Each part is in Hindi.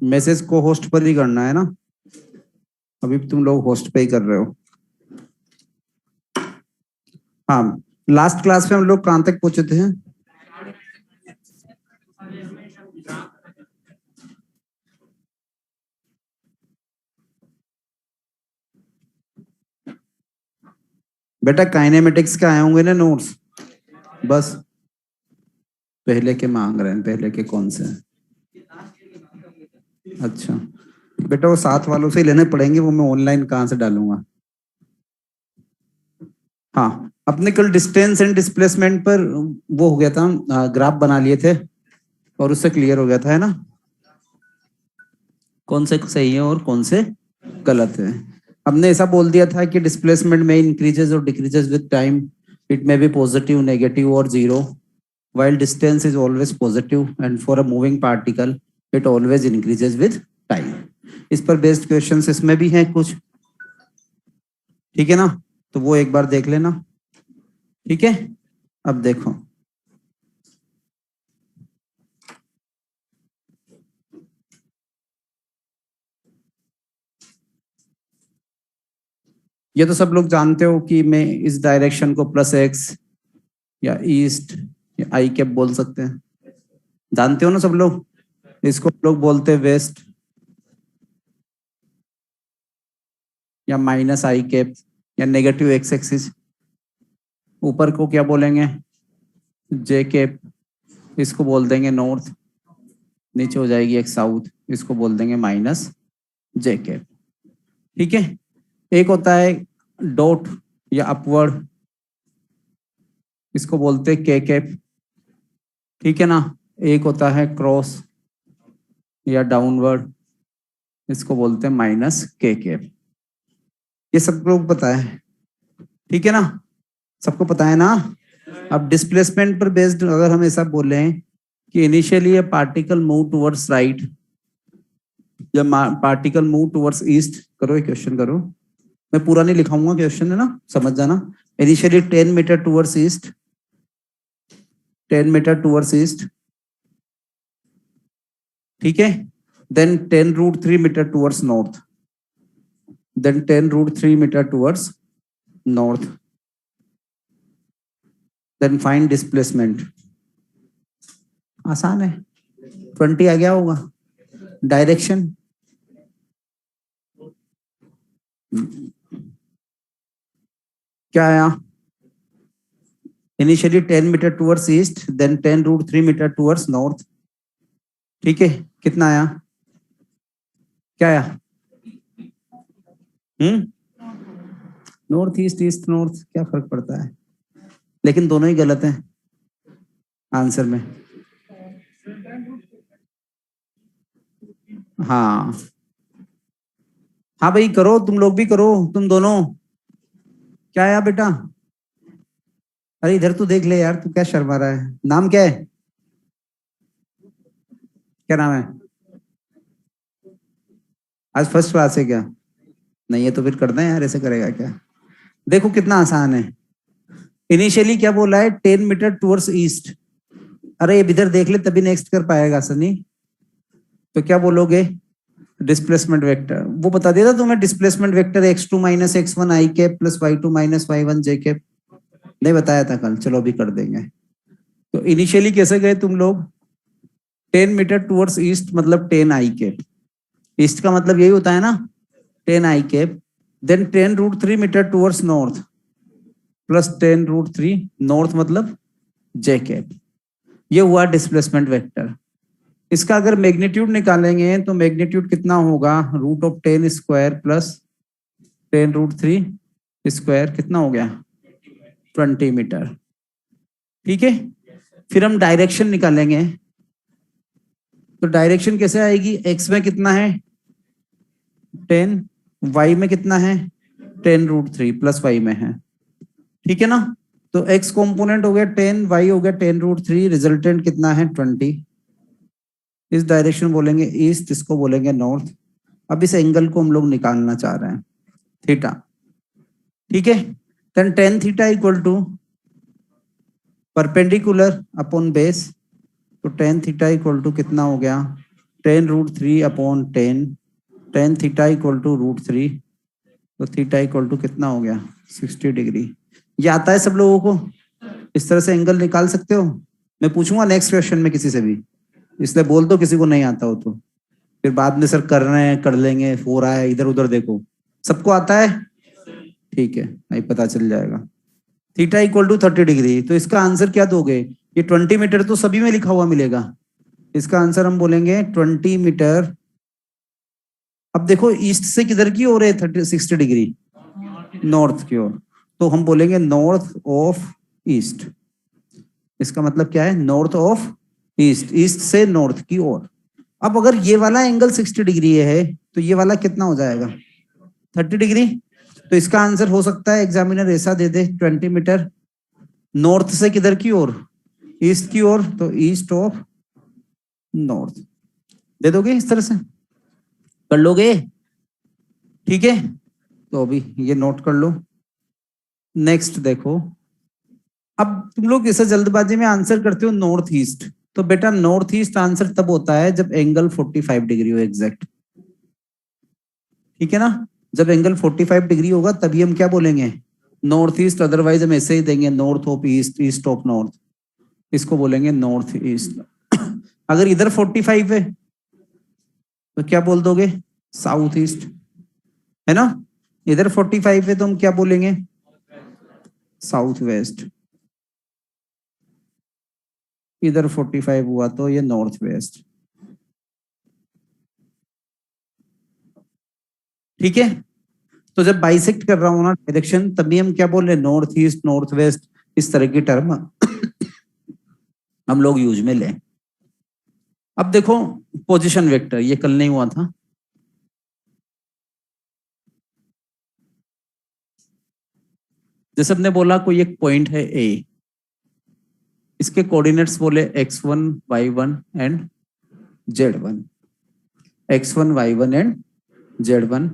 मैसेज को होस्ट पर ही करना है ना, अभी तुम लोग होस्ट पे ही कर रहे हो। हाँ, लास्ट क्लास में हम लोग कहाँ तक पहुंचे थे? बेटा काइनेमेटिक्स के आए होंगे ना नोट्स, बस पहले के मांग रहे हैं, पहले के कौन से हैं? अच्छा बेटा वो साथ वालों से ही लेने पड़ेंगे, वो मैं ऑनलाइन कहाँ से डालूंगा। हाँ, अपने कल डिस्टेंस एंड डिस्प्लेसमेंट पर वो हो गया था, ग्राफ बना लिए थे और उससे क्लियर हो गया था, है ना, कौन से सही है और कौन से गलत है। हमने ऐसा बोल दिया था कि डिस्प्लेसमेंट में इंक्रीजेस और decreases with time, it may be positive, negative और zero, while distance is always positive and for a moving particle it always increases with time। इस पर बेस्ड क्वेश्चंस इसमें भी हैं कुछ, ठीक है ना, तो वो एक बार देख लेना, ठीक है। अब देखो ये तो सब लोग जानते हो कि मैं इस डायरेक्शन को प्लस एक्स या ईस्ट या आई कैप बोल सकते हैं, जानते हो ना सब लोग। इसको लोग बोलते हैं वेस्ट या माइनस आई कैप या नेगेटिव एक्स एक्सिस। ऊपर को क्या बोलेंगे? जे कैप, इसको बोल देंगे नॉर्थ, नीचे हो जाएगी एक साउथ, इसको बोल देंगे माइनस जे कैप, ठीक है। एक होता है डॉट या अपवर्ड, इसको बोलते हैं के कैप, ठीक है ना। एक होता है क्रॉस या डाउनवर्ड, इसको बोलते हैं माइनस के कैप। ये सब लोग पता है, ठीक है ना, सबको पता है ना। अब डिस्प्लेसमेंट पर बेस्ड अगर हम ऐसा बोले कि इनिशियली ये पार्टिकल मूव टुवर्ड्स राइट या पार्टिकल मूव टुवर्ड्स ईस्ट, करो ये क्वेश्चन करो, मैं पूरा नहीं लिखाऊंगा क्वेश्चन, है ना, समझ जाना। Initially 10 metre towards east, 10 metre towards east, ठीक है। Then 10 root 3 metre towards north, then 10 root 3 metre towards north, then find displacement. आसान है, 20 आ गया होगा। डायरेक्शन क्या आया? Initially 10 metre towards east, then 10 root 3 metre towards north, ठीक है। कितना आया? क्या आया? नॉर्थ ईस्ट, ईस्ट नॉर्थ, क्या फर्क पड़ता है, लेकिन दोनों ही गलत हैं आंसर में। हाँ हाँ भाई करो, तुम लोग भी करो, तुम दोनों। क्या आया बेटा? अरे इधर तू देख ले यार, तू क्या शर्मा रहा है, नाम क्या है? क्या नाम है? आज फर्स्ट क्लास है क्या? नहीं है तो फिर करना है यार, ऐसे करेगा क्या। देखो कितना आसान है। इनिशियली क्या बोला है? 10 मीटर टुवर्ड्स ईस्ट। अरे इधर देख ले तभी नेक्स्ट कर पाएगा सनी। तो क्या बोलोगे? डिस्प्लेसमेंट वेक्टर वो बता दिया था तुम्हें, displacement vector x2 minus x1 आई cap plus y2 minus y1 जे कैप, नहीं बताया था कल, चलो अभी कर देंगे। तो इनिशियली कैसे गए तुम लोग? 10 मीटर टुवर्ड्स ईस्ट मतलब 10 आई कैप, ईस्ट का मतलब यही होता है ना, 10 i cap. Then 10 root 3 metre towards north plus 10 root 3 north मतलब जे कैप। ये हुआ डिस्प्लेसमेंट वेक्टर। इसका अगर मैग्नीट्यूड निकालेंगे तो मैग्नीट्यूड कितना होगा? Root of 10 square plus 10 root 3 square, कितना हो गया? 20 मीटर, ठीक है। फिर हम डायरेक्शन निकालेंगे, तो डायरेक्शन कैसे आएगी? एक्स में कितना है? 10, वाई में कितना है? 10 रूट 3 प्लस वाई में है, ठीक है ना। तो एक्स कॉम्पोनेंट हो गया 10, वाई हो गया 10 रूट 3, रिजल्टेंट कितना है? 20। इस डायरेक्शन बोलेंगे ईस्ट, इसको बोलेंगे नॉर्थ। अब इस एंगल को हम लोग निकालना चाह रहे हैं, थीटा, ठीक है। Then tan theta equal to perpendicular upon base, तो टेन थीटा इक्वल टू कितना हो गया? 10√3/10, tan थीटा इक्वल टू √3, तो थीटा इक्वल टू कितना हो गया 60 डिग्री। ये आता है सब लोगों को? इस तरह से एंगल निकाल सकते हो? मैं पूछूंगा नेक्स्ट क्वेश्चन में किसी से भी, इसलिए बोल दो किसी को नहीं आता हो तो, फिर बाद में सर कर रहे हैं, कर लेंगे, हो रहा है, इधर उधर देखो। सबको आता है? ठीक है, नहीं पता चल जाएगा। थीटा इक्वल टू 30 डिग्री, तो इसका आंसर क्या दोगे? ये 20 मीटर तो सभी में लिखा हुआ मिलेगा, इसका आंसर हम बोलेंगे 20 मीटर। अब देखो ईस्ट से किधर की ओर है 60 डिग्री? नॉर्थ की ओर, तो हम बोलेंगे नॉर्थ ऑफ ईस्ट। इसका मतलब क्या है? नॉर्थ ऑफ ईस्ट, ईस्ट से नॉर्थ की ओर। अब अगर ये वाला एंगल 60 डिग्री है तो ये वाला कितना हो जाएगा? 30 डिग्री। तो इसका आंसर हो सकता है एग्जामिनर ऐसा दे दे 20 मीटर नॉर्थ से किधर की ओर? ईस्ट की ओर, तो ईस्ट ऑफ नॉर्थ दे दोगे, इस तरह से कर लोगे? ठीक है, तो अभी ये नोट कर लो। नेक्स्ट देखो, अब तुम लोग इसे जल्दबाजी में आंसर करते हो नॉर्थ ईस्ट, तो बेटा नॉर्थ ईस्ट आंसर तब होता है जब एंगल 45 डिग्री हो एग्जैक्ट। ठीक है ना? जब एंगल 45 डिग्री होगा तभी हम क्या बोलेंगे? नॉर्थ ईस्ट, अदरवाइज हम ऐसे ही देंगे north of east, east of north, इसको बोलेंगे नॉर्थ ईस्ट। अगर इधर 45 है तो क्या बोल दोगे? साउथ ईस्ट, है ना? इधर 45 है तो हम क्या बोलेंगे? South west. इधर 45 हुआ तो ये नॉर्थ वेस्ट। ठीक है, तो जब बाइसेक्ट कर रहा हूं ना डायरेक्शन, तभी हम क्या बोल रहे हैं? नॉर्थ ईस्ट, नॉर्थ वेस्ट, इस तरह की टर्म हम लोग यूज में लें। अब देखो पोजीशन वेक्टर, ये कल नहीं हुआ था। जैसे हमने बोला कोई एक पॉइंट है ए, इसके कोऑर्डिनेट्स बोले x1, y1 and z1, x1, y1 and z1।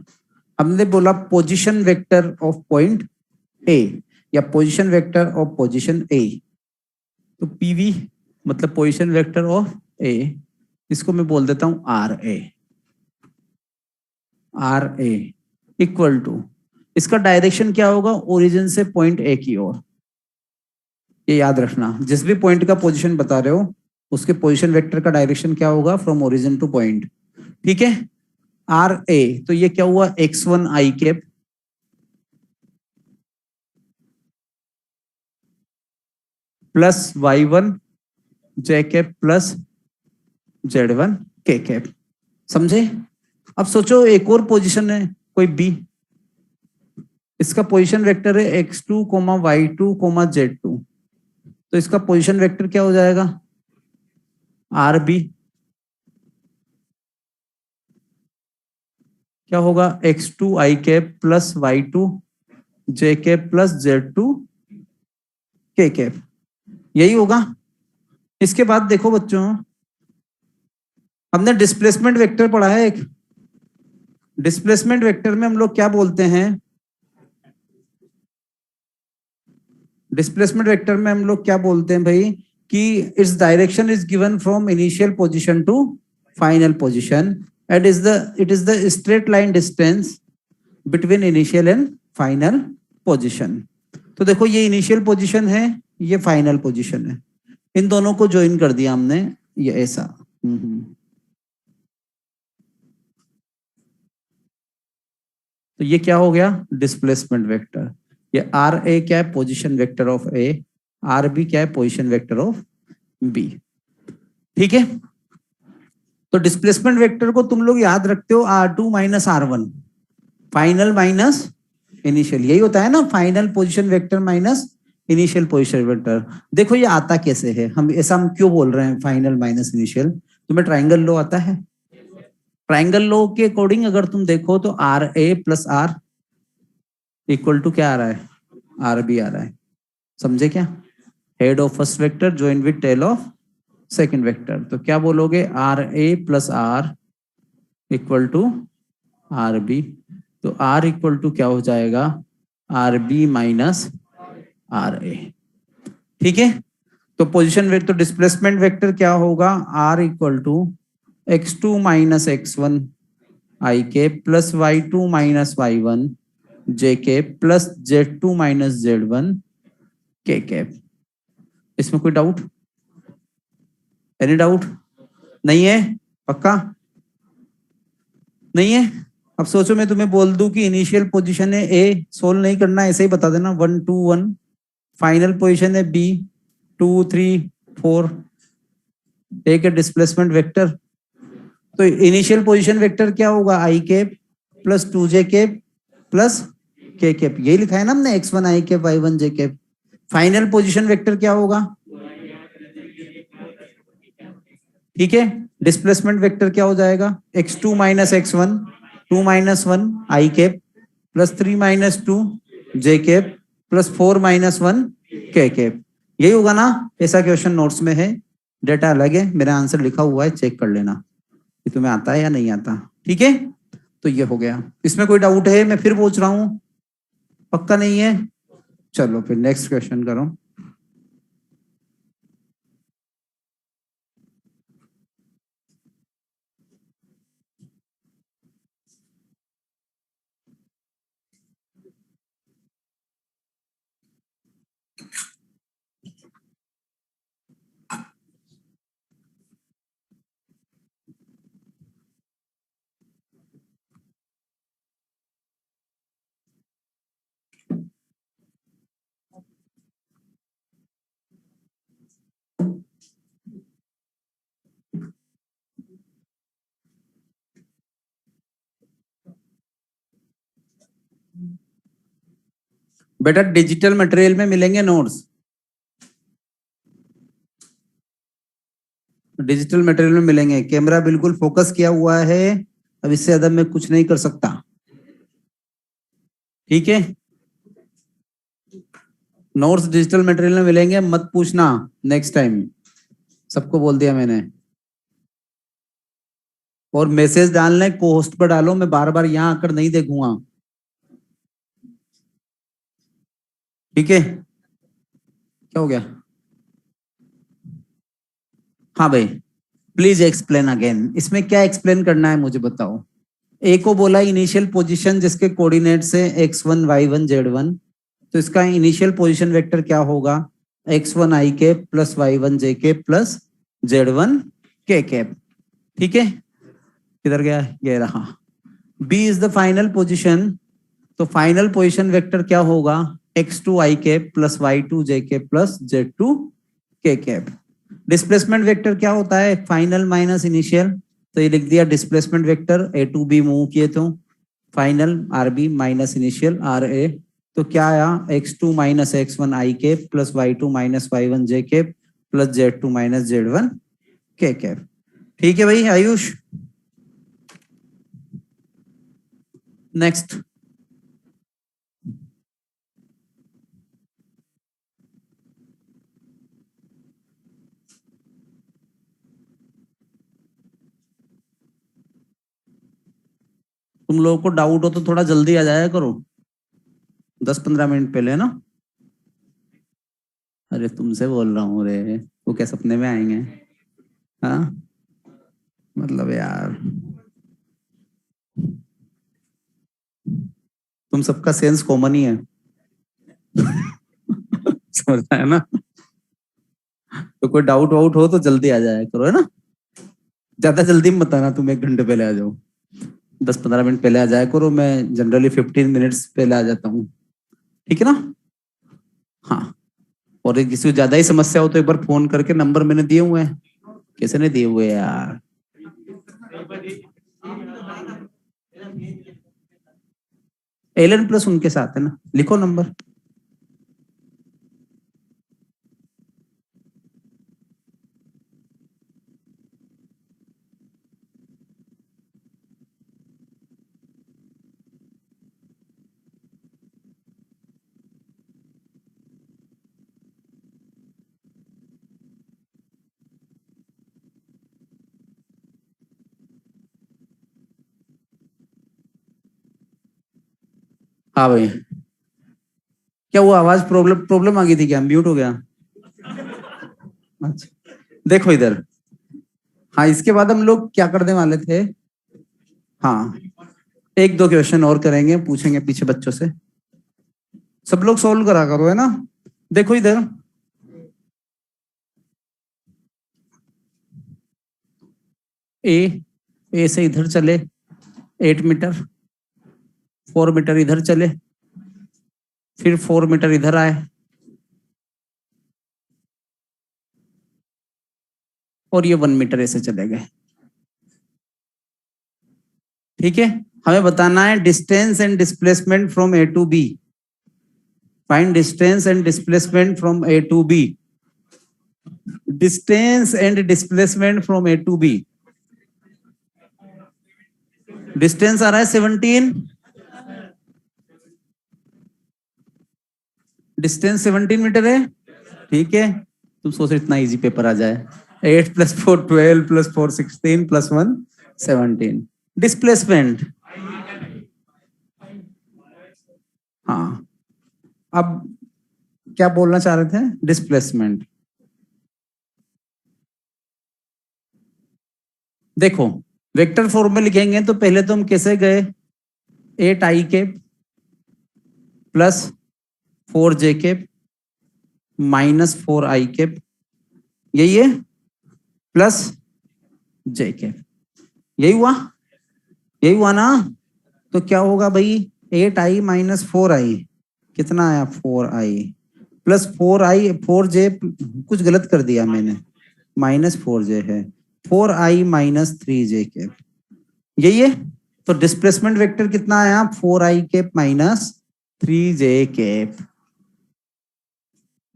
हमने बोला position vector of point A या position vector of position A, तो पीवी मतलब पोजीशन वेक्टर ऑफ ए, इसको मैं बोल देता हूं R A. R A equal to, इसका डायरेक्शन क्या होगा? ओरिजिन से पॉइंट ए की ओर। ये याद रखना, जिस भी पॉइंट का पोजीशन बता रहे हो उसके पोजीशन वेक्टर का डायरेक्शन क्या होगा? From origin two point. ठीक है, आर ए, तो ये क्या हुआ? x1 आई कैप प्लस y1 जे कैप प्लस z1 के कैप। समझे? अब सोचो एक और पोजीशन है कोई बी, इसका पोजीशन वेक्टर है x2, y2, z2, तो इसका पोजीशन वेक्टर क्या हो जाएगा? R B. क्या होगा? x2 I cap plus y2 J cap plus z2 K cap, यही होगा। इसके बाद देखो बच्चों, हमने डिस्प्लेसमेंट वेक्टर पढ़ा है एक। डिस्प्लेसमेंट वेक्टर में हम लोग क्या बोलते हैं? डिस्प्लेसमेंट वेक्टर में हम लोग क्या बोलते हैं भाई? कि it's direction is given from initial position to final position and it is the straight line distance between initial and final position. तो देखो ये इनिशियल पोजीशन है, ये फाइनल पोजीशन है, इन दोनों को ज्वाइन कर दिया हमने, ये ऐसा। तो ये क्या हो गया? Displacement vector. ये आर ए क्या है? Position vector of A. R B क्या है? Position vector of B. ठीक है, तो डिस्प्लेसमेंट वेक्टर को तुम लोग याद रखते हो R2 minus R1, final minus initial, यही होता है ना, final position vector minus initial position vector. देखो ये आता कैसे है, हम ऐसा हम क्यों बोल रहे हैं फाइनल माइनस इनिशियल? तुम्हें ट्राइंगल लॉ आता है? ट्राइंगल लॉ के अकॉर्डिंग अगर तुम देखो तो R A plus R equal to क्या आ रहा है? आर बी आ रहा है। समझे क्या? Head of first vector join with tail of second vector, तो क्या बोलोगे? R A plus R equal to R B, तो आर इक्वल टू क्या हो जाएगा? R B minus R A. ठीक है, तो पोजीशन वेक्टर, तो डिस्प्लेसमेंट वेक्टर क्या होगा? R equal to x2 minus x1 I cap plus y2 minus y1 J cap plus z2 minus z1 के कैप। इसमें कोई डाउट? Any doubt? नहीं है? पक्का नहीं है? अब सोचो मैं तुम्हें बोल दूं कि इनिशियल पोजीशन है ए, सोल्व नहीं करना, ऐसे ही बता देना 1 2 1। फाइनल पोजीशन है B 2 3 4। Take a displacement vector. तो इनिशियल पोजीशन वेक्टर क्या होगा? I cap plus 2 J cap plus K cap. यही लिखा है ना हमने, x1 आई कैप y1 जे कैप। फाइनल पोजीशन वेक्टर क्या होगा? ठीक है, डिस्प्लेसमेंट वेक्टर क्या हो जाएगा? x2 माइनस x1 2 माइनस 1 आई cap plus 3 minus 2 J cap plus 4 minus 1 के कैप। यही होगा ना? ऐसा क्वेश्चन नोट्स में है, डेटा अलग है, मेरा आंसर लिखा हुआ है, चेक कर लेना कि तुम्हें आता है या नहीं आता। ठीक है, तो ये हो गया। इसमें कोई डाउट है? मैं फिर पूछ रहा हूं, पक्का नहीं है? चलो फिर नेक्स्ट क्वेश्चन करो। बेटा डिजिटल मटेरियल में मिलेंगे नोट्स, डिजिटल मटेरियल में मिलेंगे। कैमरा बिल्कुल फोकस किया हुआ है, अब इससे ज्यादा मैं कुछ नहीं कर सकता। ठीक है, नोट्स डिजिटल मटेरियल में मिलेंगे, मत पूछना नेक्स्ट टाइम, सबको बोल दिया मैंने। और मैसेज डालने को होस्ट पर डालो, मैं बार बार यहाँ आकर नहीं देखूंगा। ठीक है, क्या हो गया? हाँ भाई, प्लीज एक्सप्लेन अगेन। इसमें क्या एक्सप्लेन करना है मुझे बताओ। ए को बोला इनिशियल पोजीशन जिसके कोऑर्डिनेट्स है x1 y1 z1, तो इसका इनिशियल पोजीशन वेक्टर क्या होगा? x1 आई कैप प्लस y1 जे कैप प्लस z1 के कैप। ठीक है, किधर गया? ये रहा। B is the final position, तो फाइनल पोजीशन वेक्टर क्या होगा? x2 I cap plus y2 J cap plus z2 K cap. Displacement vector क्या होता है? फाइनल माइनस इनिशियल, तो ये लिख दिया displacement vector. A to B move किए तो final r B minus initial r A, तो क्या आया? x2 माइनस x1 आई cap plus y2 minus y1 जे cap plus z2 minus z1 के कैप। ठीक है भाई आयुष, नेक्स्ट। तुम लोगों को डाउट हो तो थोड़ा जल्दी आ जाया करो, 10-15 मिनट पहले ना। अरे तुमसे बोल रहा हूँ रे, वो क्या सपने में आएंगे? हाँ, मतलब यार, तुम सबका सेंस कॉमन ही है। समझ रहा है ना? तो कोई डाउट वाउट हो तो जल्दी आ जाया करो, है ना? ज्यादा जल्दी मत आना, तुम 1 घंटे पहले आ जाओ, 10-15 मिनट पहले आ जाया करो। मैं जनरली 15 मिनट्स पहले आ जाता हूँ। ठीक है ना? हाँ, और किसी को ज्यादा ही समस्या हो तो एक बार फोन करके, नंबर मैंने दिए हुए हैं। कैसे नहीं दिए हुए यार? एलन प्लस उनके साथ है ना, लिखो नंबर। हाँ भाई, क्या हुआ? आवाज प्रॉब्लम प्रॉब्लम आ गई थी क्या? म्यूट हो गया? अच्छा, देखो इधर। हाँ, इसके बाद हम लोग क्या करने वाले थे? हाँ, एक दो क्वेश्चन और करेंगे, पूछेंगे पीछे बच्चों से। सब लोग सोल्व करा करो, है ना? देखो इधर, ए से इधर चले 8 मीटर, 4 मीटर इधर चले, फिर 4 मीटर इधर आए, और ये 1 मीटर ऐसे चले गए। ठीक है, हमें बताना है distance and displacement from A to B. Find distance and displacement from A to B. Distance and displacement from A to B. Distance आ रहा है 17, डिस्टेंस 17 मीटर है। ठीक है, तुम सोच रहे इतना इजी पेपर आ जाए। 8 + 4 12 + 4 16 + 1 17। डिस्प्लेसमेंट, हाँ, अब क्या बोलना चाह रहे थे? डिस्प्लेसमेंट। देखो, वेक्टर फॉर्म में लिखेंगे तो पहले तो हम कैसे गए? 8i + 4j -4i, यही है, प्लस j। यही हुआ, यही हुआ ना? तो क्या होगा भाई? 8i - 4i कितना आया? 4i + 4i 4j, कुछ गलत कर दिया मैंने, -4j है, 4i - 3j। यही है। तो डिस्प्लेसमेंट वेक्टर कितना आया? 4i - 3j।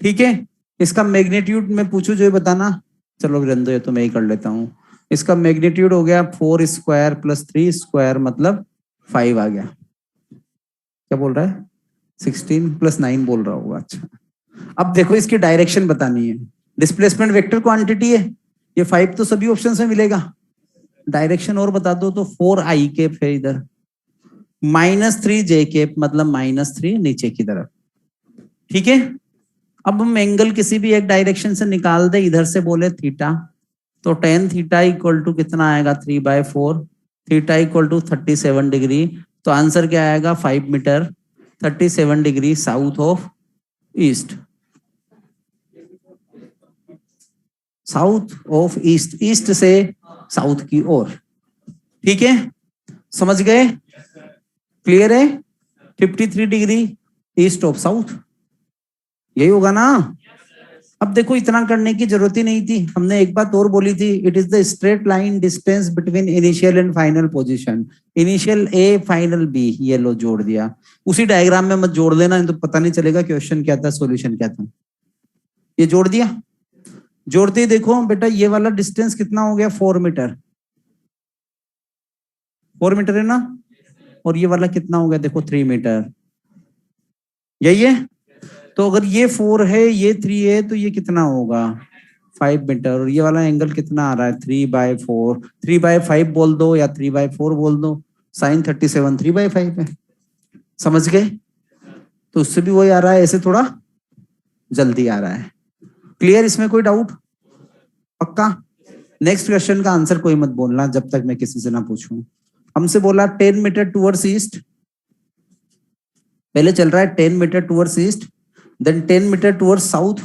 ठीक है, इसका मैग्नीट्यूड मैं पूछू जो ये बताना। चलो रंदो, ये तो मैं ही कर लेता हूँ। इसका मैग्नीट्यूड हो गया 4² + 3² मतलब 5 आ गया। क्या बोल रहा है? 16 + 9 बोल रहा होगा। अच्छा, अब देखो इसकी डायरेक्शन बतानी है। डिस्प्लेसमेंट वेक्टर क्वांटिटी है, ये 5 तो सभी ऑप्शन में मिलेगा। डायरेक्शन और बता दो तो 4i है इधर, -3j मतलब -3 नीचे की तरफ। ठीक है, अब हम एंगल किसी भी एक डायरेक्शन से निकाल दे, इधर से बोले थीटा, तो tan थीटा = कितना आएगा? 3/4। Theta = 37 degree. तो आंसर क्या आएगा? 5 metre 37 degree south of east. South of east, east से साउथ की ओर। ठीक है, समझ गए? क्लियर है? 53 डिग्री ईस्ट ऑफ साउथ, यही होगा ना? अब देखो, इतना करने की जरूरत ही नहीं थी। हमने एक बात और बोली थी, it is the straight line distance between initial and final position. Initial A, final B, ये लो जोड़ दिया। उसी डायग्राम में मत जोड़ देना, तो पता नहीं चलेगा क्वेश्चन क्या था, सॉल्यूशन क्या था। ये जोड़ दिया। जोड़ते ही देखो बेटा, ये वाला डिस्टेंस कितना हो गया? 4 मीटर। 4 मीटर है ना? और ये वाला कितना हो गया? देखो 3 मीटर। यही है। तो अगर ये 4 है, ये 3 है, तो ये कितना होगा? 5 मीटर। और ये वाला एंगल कितना आ रहा है? 3/4। 3/5 बोल दो या 3/4 बोल दो। sin 37 3/5 है। समझ गए? तो उससे भी वही आ रहा है, ऐसे थोड़ा जल्दी आ रहा है। क्लियर? इसमें कोई डाउट? पक्का? नेक्स्ट क्वेश्चन का आंसर कोई मत बोलना जब तक मैं किसी से ना पूछूं। हमसे बोला 10 मीटर टूवर्ड्स ईस्ट, पहले चल रहा है 10 metre towards east, then 10 metre towards south.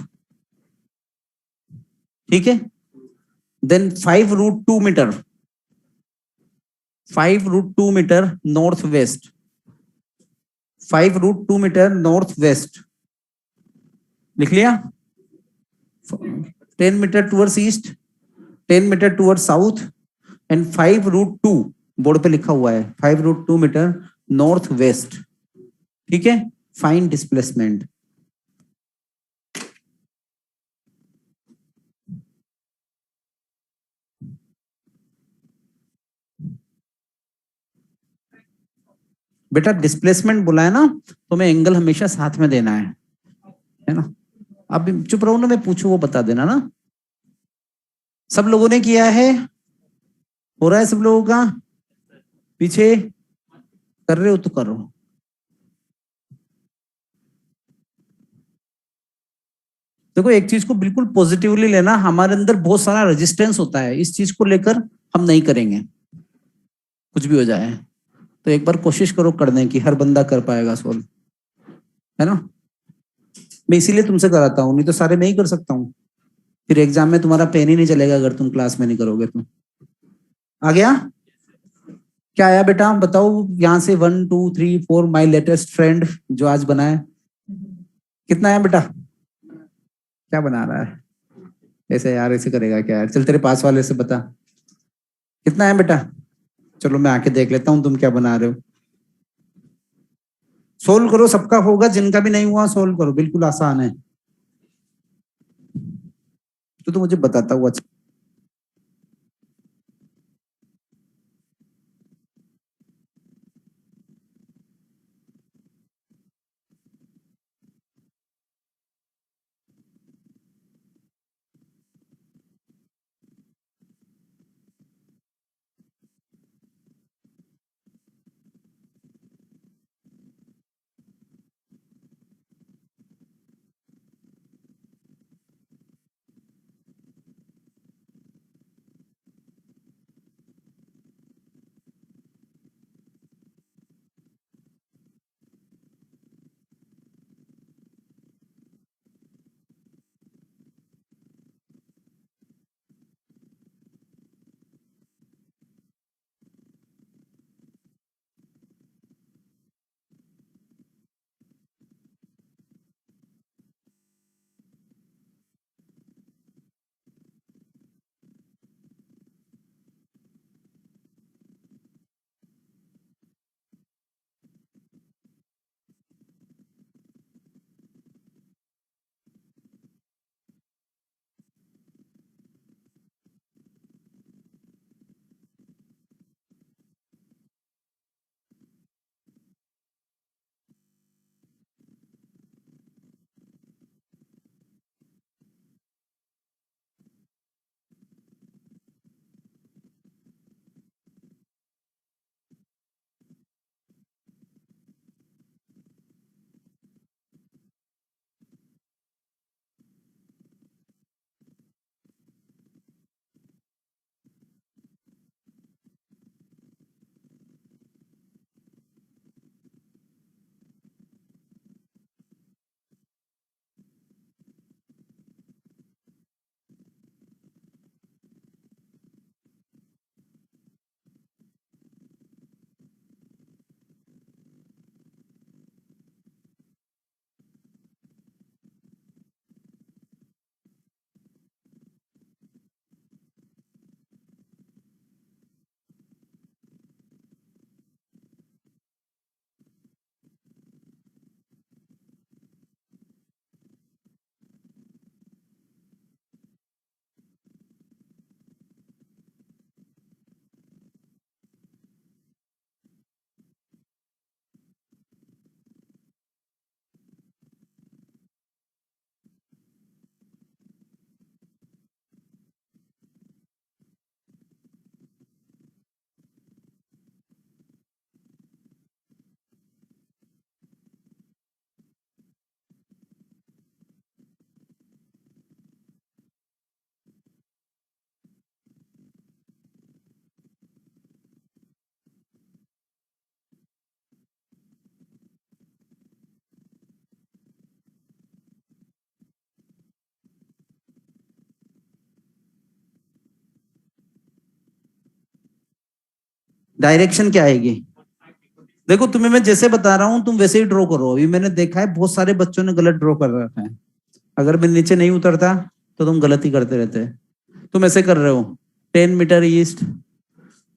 ठीक है, then 5√2 metre, 5√2 metre north west, 5√2 metre north west. लिख लिया? 10 metre towards east, 10 metre towards south, and 5√2, board पे लिखा हुआ है 5√2 मीटर नॉर्थ वेस्ट। ठीक है, फाइंड डिस्प्लेसमेंट। बेटा डिस्प्लेसमेंट बोला है ना, तो मैं एंगल हमेशा साथ में देना है ना? अब चुप रहो ना, मैं पूछू वो बता देना ना। सब लोगों ने किया है? हो रहा है सब लोगों का? पीछे कर रहे हो तो करो। देखो एक चीज को बिल्कुल पॉजिटिवली लेना, हमारे अंदर बहुत सारा रेजिस्टेंस होता है इस चीज को लेकर, हम नहीं करेंगे कुछ भी हो जाए। तो एक बार कोशिश करो करने की, हर बंदा कर पाएगा सोल्व, है ना। मैं इसीलिए तुमसे कराता हूँ, नहीं तो सारे मैं ही कर सकता हूँ। फिर एग्जाम में तुम्हारा पेन ही नहीं चलेगा अगर तुम क्लास में नहीं करोगे तो। आ गया? क्या आया बेटा बताओ, यहाँ से 1 2 3 4 माई लेटेस्ट फ्रेंड जो आज बना है, कितना आया बेटा? क्या बना रहा है ऐसे यार, ऐसे करेगा क्या यार? चल तेरे पास वाले से बता कितना है बेटा। चलो मैं आके देख लेता हूँ तुम क्या बना रहे हो। सोल्व करो, सबका होगा, जिनका भी नहीं हुआ सोल्व करो, बिल्कुल आसान है। तो मुझे बताता हुआ अच्छा। डायरेक्शन क्या आएगी? देखो तुम्हें मैं जैसे बता रहा हूँ तुम वैसे ही ड्रॉ करो। अभी मैंने देखा है बहुत सारे बच्चों ने गलत ड्रॉ कर रखा है। अगर मैं नीचे नहीं उतरता तो तुम गलत ही करते रहते। तुम ऐसे कर रहे हो 10 मीटर ईस्ट,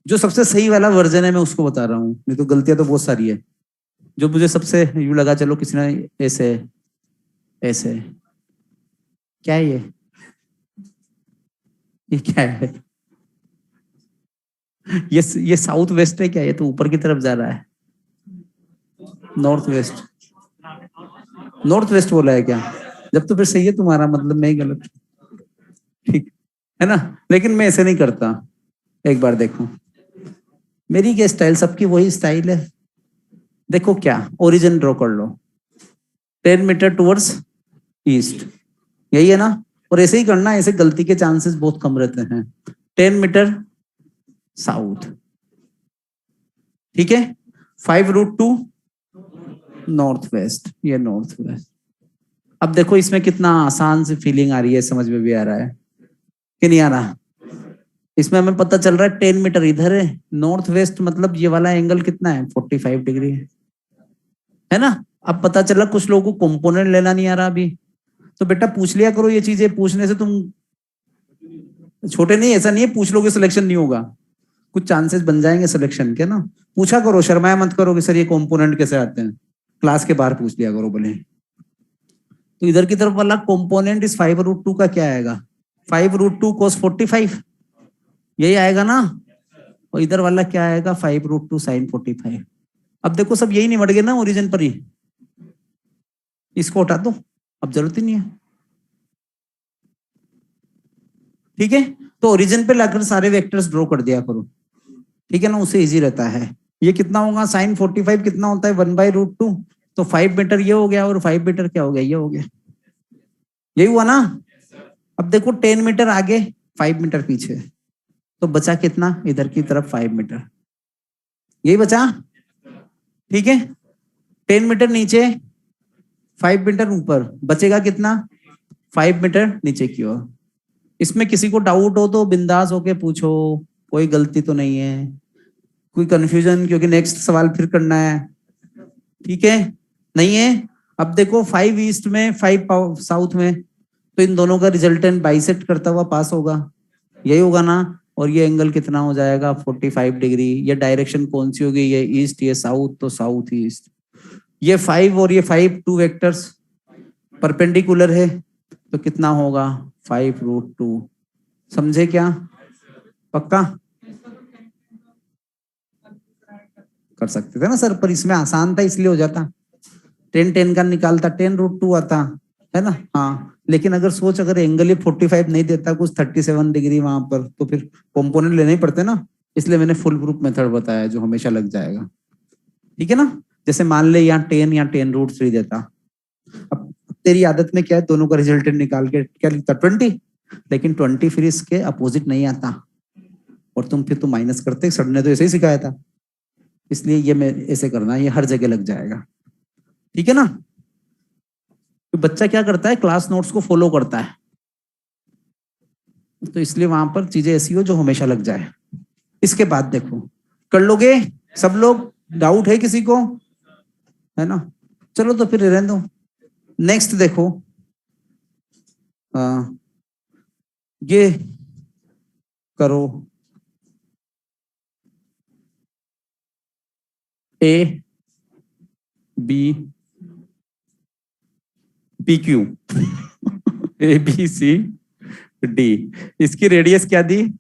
जो सबसे सही वाला वर्जन है मैं उसको बता रहा हूँ, नहीं तो गलतियां तो बहुत सारी है। जो मुझे सबसे यूं लगा, चलो किसी ने ऐसे ऐसे, क्या है ये क्या है? ये साउथ वेस्ट है क्या? ये तो ऊपर की तरफ जा रहा है। नॉर्थ वेस्ट, नॉर्थ वेस्ट बोला है क्या? जब तो फिर सही है तुम्हारा, मतलब मैं ही गलत, ठीक है ना। लेकिन मैं ऐसे नहीं करता। एक बार देखो मेरी क्या स्टाइल, सबकी वही स्टाइल है। देखो क्या ओरिजिन ड्रॉ कर लो, 10 मीटर टूवर्ड्स ईस्ट, यही है ना। और ऐसे ही करना, ऐसे गलती के चांसेस बहुत कम रहते हैं। 10 मीटर साउथ, ठीक है। 5√2 नॉर्थ वेस्ट, ये नॉर्थ वेस्ट। अब देखो इसमें कितना आसान सी फीलिंग आ रही है, समझ में भी आ रहा है कि नहीं आ रहा। इसमें हमें पता चल रहा है 10 मीटर इधर है, नॉर्थ वेस्ट मतलब ये वाला एंगल कितना है, 45 डिग्री है ना। अब पता चला कुछ लोगों को कंपोनेंट लेना नहीं आ रहा अभी, तो बेटा पूछ लिया करो ये चीजें, पूछने से तुम छोटे नहीं, ऐसा नहीं है पूछ लोगे सिलेक्शन नहीं होगा, कुछ चांसेस बन जाएंगे सिलेक्शन के ना। पूछा करो, शर्माया मत करो कि सर ये कंपोनेंट कैसे आते हैं, क्लास के बाहर पूछ लिया करो बोले। तो इधर की तरफ वाला कंपोनेंट इस 5√2 का क्या आएगा, 5√2 cos 45, यही आएगा ना। और इधर वाला क्या आएगा, 5√2 sin 45। अब देखो सब यही निमट गए ना ओरिजिन पर ही, इसको हटा दो, अब जरूरत ही नहीं है, ठीक है। तो ओरिजिन पे लाकर सारे वेक्टर्स ड्रॉ कर दिया करो, ठीक है ना, उससे इजी रहता है। ये कितना होगा sin 45 कितना होता है 1/√2, तो 5 मीटर ये हो गया और 5 मीटर क्या हो गया, ये हो गया, यही हुआ ना। अब देखो 10 मीटर आगे 5 मीटर पीछे, तो बचा कितना इधर की तरफ 5 मीटर, यही बचा, ठीक है। 10 मीटर नीचे 5 मीटर ऊपर, बचेगा कितना 5 मीटर नीचे की ओर। इसमें किसी को डाउट हो तो बिंदास होके पूछो, कोई गलती तो नहीं है, कोई कंफ्यूजन, क्योंकि नेक्स्ट सवाल फिर करना है, ठीक है। नहीं है। अब देखो 5 ईस्ट में 5 साउथ में, तो इन दोनों का रिजल्टेंट बाइसेक्ट करता हुआ पास होगा, यही होगा ना। और ये एंगल कितना हो जाएगा 45 डिग्री। ये डायरेक्शन कौन सी होगी, ये ईस्ट ये साउथ, तो साउथ ईस्ट। ये 5 और ये 5 टू वेक्टर्स परपेंडिकुलर है, तो कितना होगा 5√2। समझे क्या, पक्का कर सकते थे ना सर, पर इसमें आसान था इसलिए हो जाता, 10 10 का निकालता 10√2 आता है ना। हाँ लेकिन अगर सोच, अगर एंगल ही 45 नहीं देता, कुछ 37 डिग्री वहां पर, तो फिर कंपोनेंट लेने ही पड़ते ना। इसलिए मैंने फुल प्रूफ मेथड बताया जो हमेशा लग जाएगा, ठीक है ना। जैसे मान ले यहाँ 10 या 10√3 देता, अब तेरी आदत में क्या है, दोनों का रिजल्टेंट निकाल के क्या लिखता 20, लेकिन 20 फिर इसके अपोजिट नहीं आता, और तुम फिर माइनस करते, सर ने तो ऐसे ही सिखाया था, इसलिए ये मैं ऐसे करना, ये हर जगह लग जाएगा, ठीक है ना। तो बच्चा क्या करता है, क्लास नोट्स को फॉलो करता है, तो इसलिए वहां पर चीजें ऐसी हो जो हमेशा लग जाए। इसके बाद देखो, कर लोगे सब लोग, डाउट है किसी को, है ना। चलो तो फिर रहने दो। नेक्स्ट देखो, ये करो, A B P Q A B C D, इसकी रेडियस क्या दी,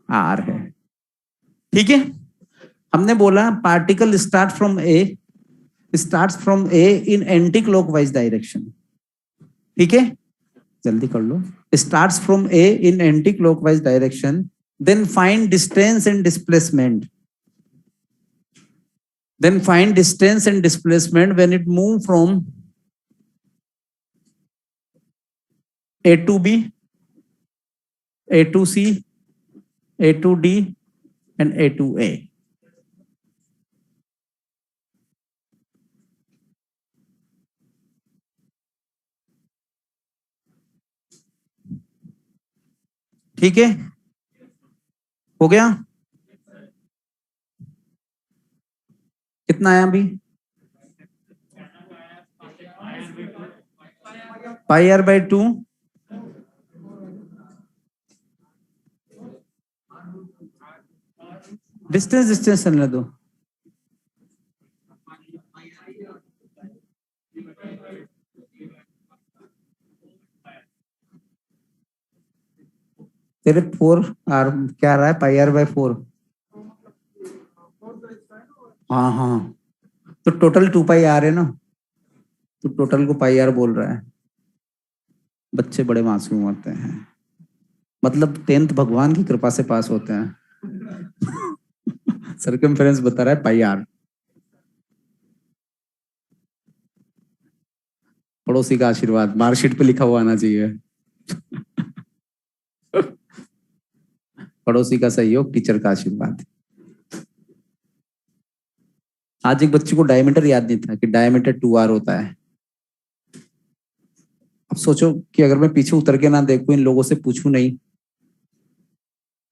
आर है, ठीक है। हमने बोला particle start from A in anti clockwise direction, ठीक है, जल्दी कर लो। Starts from A in anti clockwise direction, then find distance and displacement, when it move from A to B, A to C, A to D and A to A. ठीक है, हो गया, कितना आया अभी, πr/2 डिस्टेंस चलने दो, तेरे 4r क्या रहा है, πr/4, हाँ हाँ, तो टोटल 2πr है ना, तो टोटल को πr बोल रहा है। बच्चे बड़े मासूम होते हैं, मतलब 10th भगवान की कृपा से पास होते हैं। सर्कमफेरेंस बता रहा है πr, पड़ोसी का आशीर्वाद मार्कशीट पे लिखा हुआ आना चाहिए। पड़ोसी का सहयोग, टीचर का आशीर्वाद। आज एक बच्चे को डायमीटर याद नहीं था कि डायमीटर 2r होता है। अब सोचो कि अगर मैं पीछे उतर के ना देखूं, इन लोगों से पूछूं नहीं,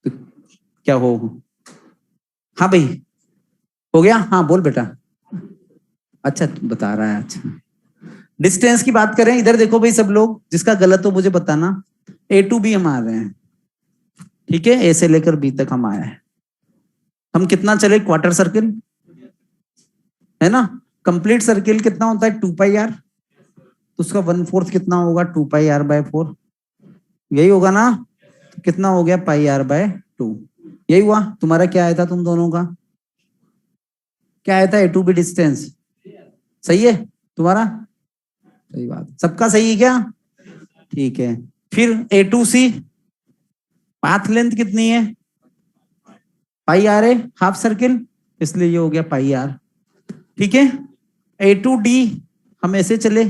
तो क्या हो? हाँ भाई, हो गया? हाँ बोल बेटा। अच्छा तू बता रहा है। अच्छा, डिस्टेंस की बात करें, इधर देखो भाई सब लोग, जिसका गलत हो मुझे बताना। A to B हम आ रहे हैं, ठीक है? A से लेकर B तक हम आए हैं। हम कितना चले? क्वार्टर सर्किल है ना? कंप्लीट सर्किल कितना होता है? 2πr। तो उसका 1/4 कितना होगा? 2πr/4। यही होगा ना? तो कितना हो गया? πr/2। यही हुआ। तुम्हारा क्या आया था? तुम दोनों का क्या आया था? A to B डिस्टेंस सही है तुम्हारा? सही बात। सबका सही है क्या? ठीक है। फिर A to C path length कितनी है? πr है, हाफ सर्किल, इसलिए ये हो गया πr। ठीक है। A to D हम ऐसे चले,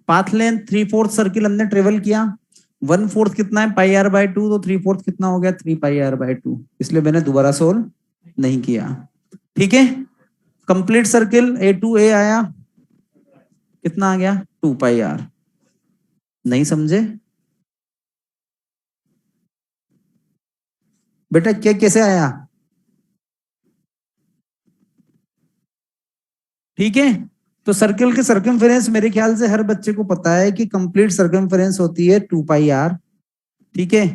पाथ लेंथ 3/4 सर्किल हमने ट्रेवल किया, 1/4 कितना है? πr/2, तो 3/4 कितना हो गया? 3πr/2। इसलिए मैंने दोबारा सोल्व नहीं किया। ठीक है। Complete circle A to A आया, कितना आ गया? 2πr। नहीं समझे बेटा? क्या कैसे आया? ठीक है। तो सर्किल के सर्कमफेरेंस मेरे ख्याल से हर बच्चे को पता है कि कंप्लीट सर्कमफेरेंस होती है 2πr। ठीक है।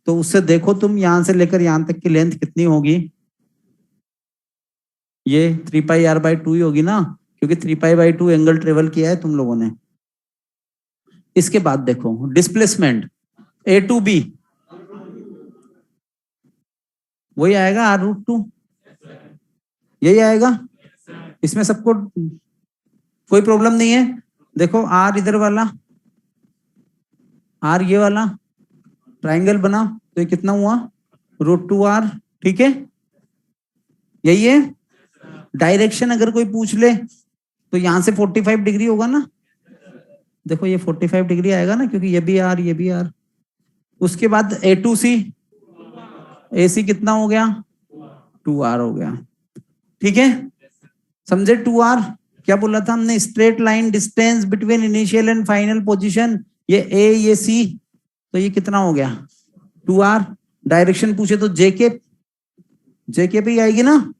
तो उससे देखो तुम यहां से लेकर यहां तक की लेंथ कितनी होगी? ये 3πr/2 ही होगी ना, क्योंकि 3π/2 एंगल ट्रेवल किया है तुम लोगों ने। इसके बाद देखो डिस्प्लेसमेंट A to B, वही आएगा r√2, यही आएगा। इसमें सबको कोई प्रॉब्लम नहीं है। देखो r इधर वाला, r ये वाला ट्राइंगल बना, तो ये कितना हुआ? √2r। ठीक है, यही है। डायरेक्शन अगर कोई पूछ ले तो यहां से 45 डिग्री होगा ना? देखो ये 45 डिग्री आएगा ना, क्योंकि ये भी आर ये भी आर। उसके बाद A to C, AC कितना हो गया? 2r हो गया। ठीक है, समझे? 2r क्या बोला था हमने? Straight line distance between initial and final position. ये A ये C, तो ये कितना हो गया? 2r। डायरेक्शन पूछे तो जेके पे ही आएगी ना?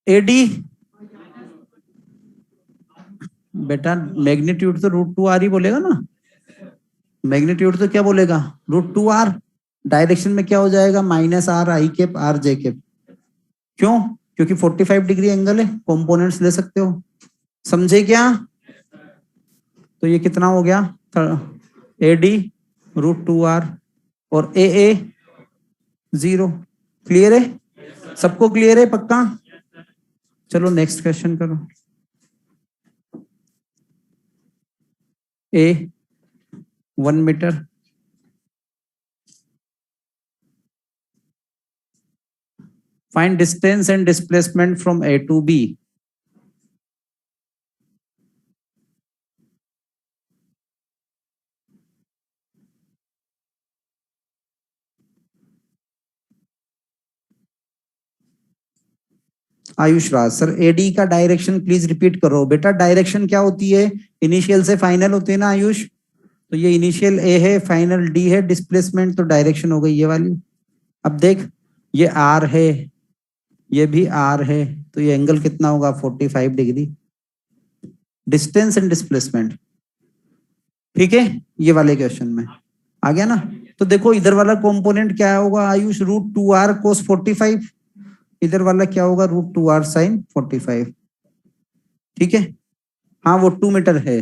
AD बेटा मैग्नीट्यूड तो √2r ही बोलेगा ना। मैग्नीट्यूड तो क्या बोलेगा? √2r। डायरेक्शन में क्या हो जाएगा? -r(i)r(j)। क्यों? क्योंकि 45 डिग्री एंगल है, कंपोनेंट्स ले सकते हो। समझे क्या? तो ये कितना हो गया? AD √2r और AA 0। क्लियर है? सबको क्लियर है? पक्का? चलो नेक्स्ट क्वेश्चन करो। A 1 मीटर, find distance and displacement from A to B. Ayush Raj sir, AD का डायरेक्शन प्लीज रिपीट करो। बेटा डायरेक्शन क्या होती है? इनिशियल से फाइनल होते हैं ना आयुष? तो ये इनिशियल ए है, फाइनल डी है, डिस्प्लेसमेंट तो डायरेक्शन हो गई ये वाली। अब देख, ये आर है, ये भी आर है, तो ये एंगल कितना होगा? 45 डिग्री। डिस्टेंस एंड डिस्प्लेसमेंट, ठीक है, ये वाले क्वेश्चन में आ गया ना? तो देखो इधर वाला कंपोनेंट क्या होगा आयुष? √2r cos 45। इधर वाला क्या होगा? √2r sin 45। ठीक है, हाँ वो 2 मीटर है।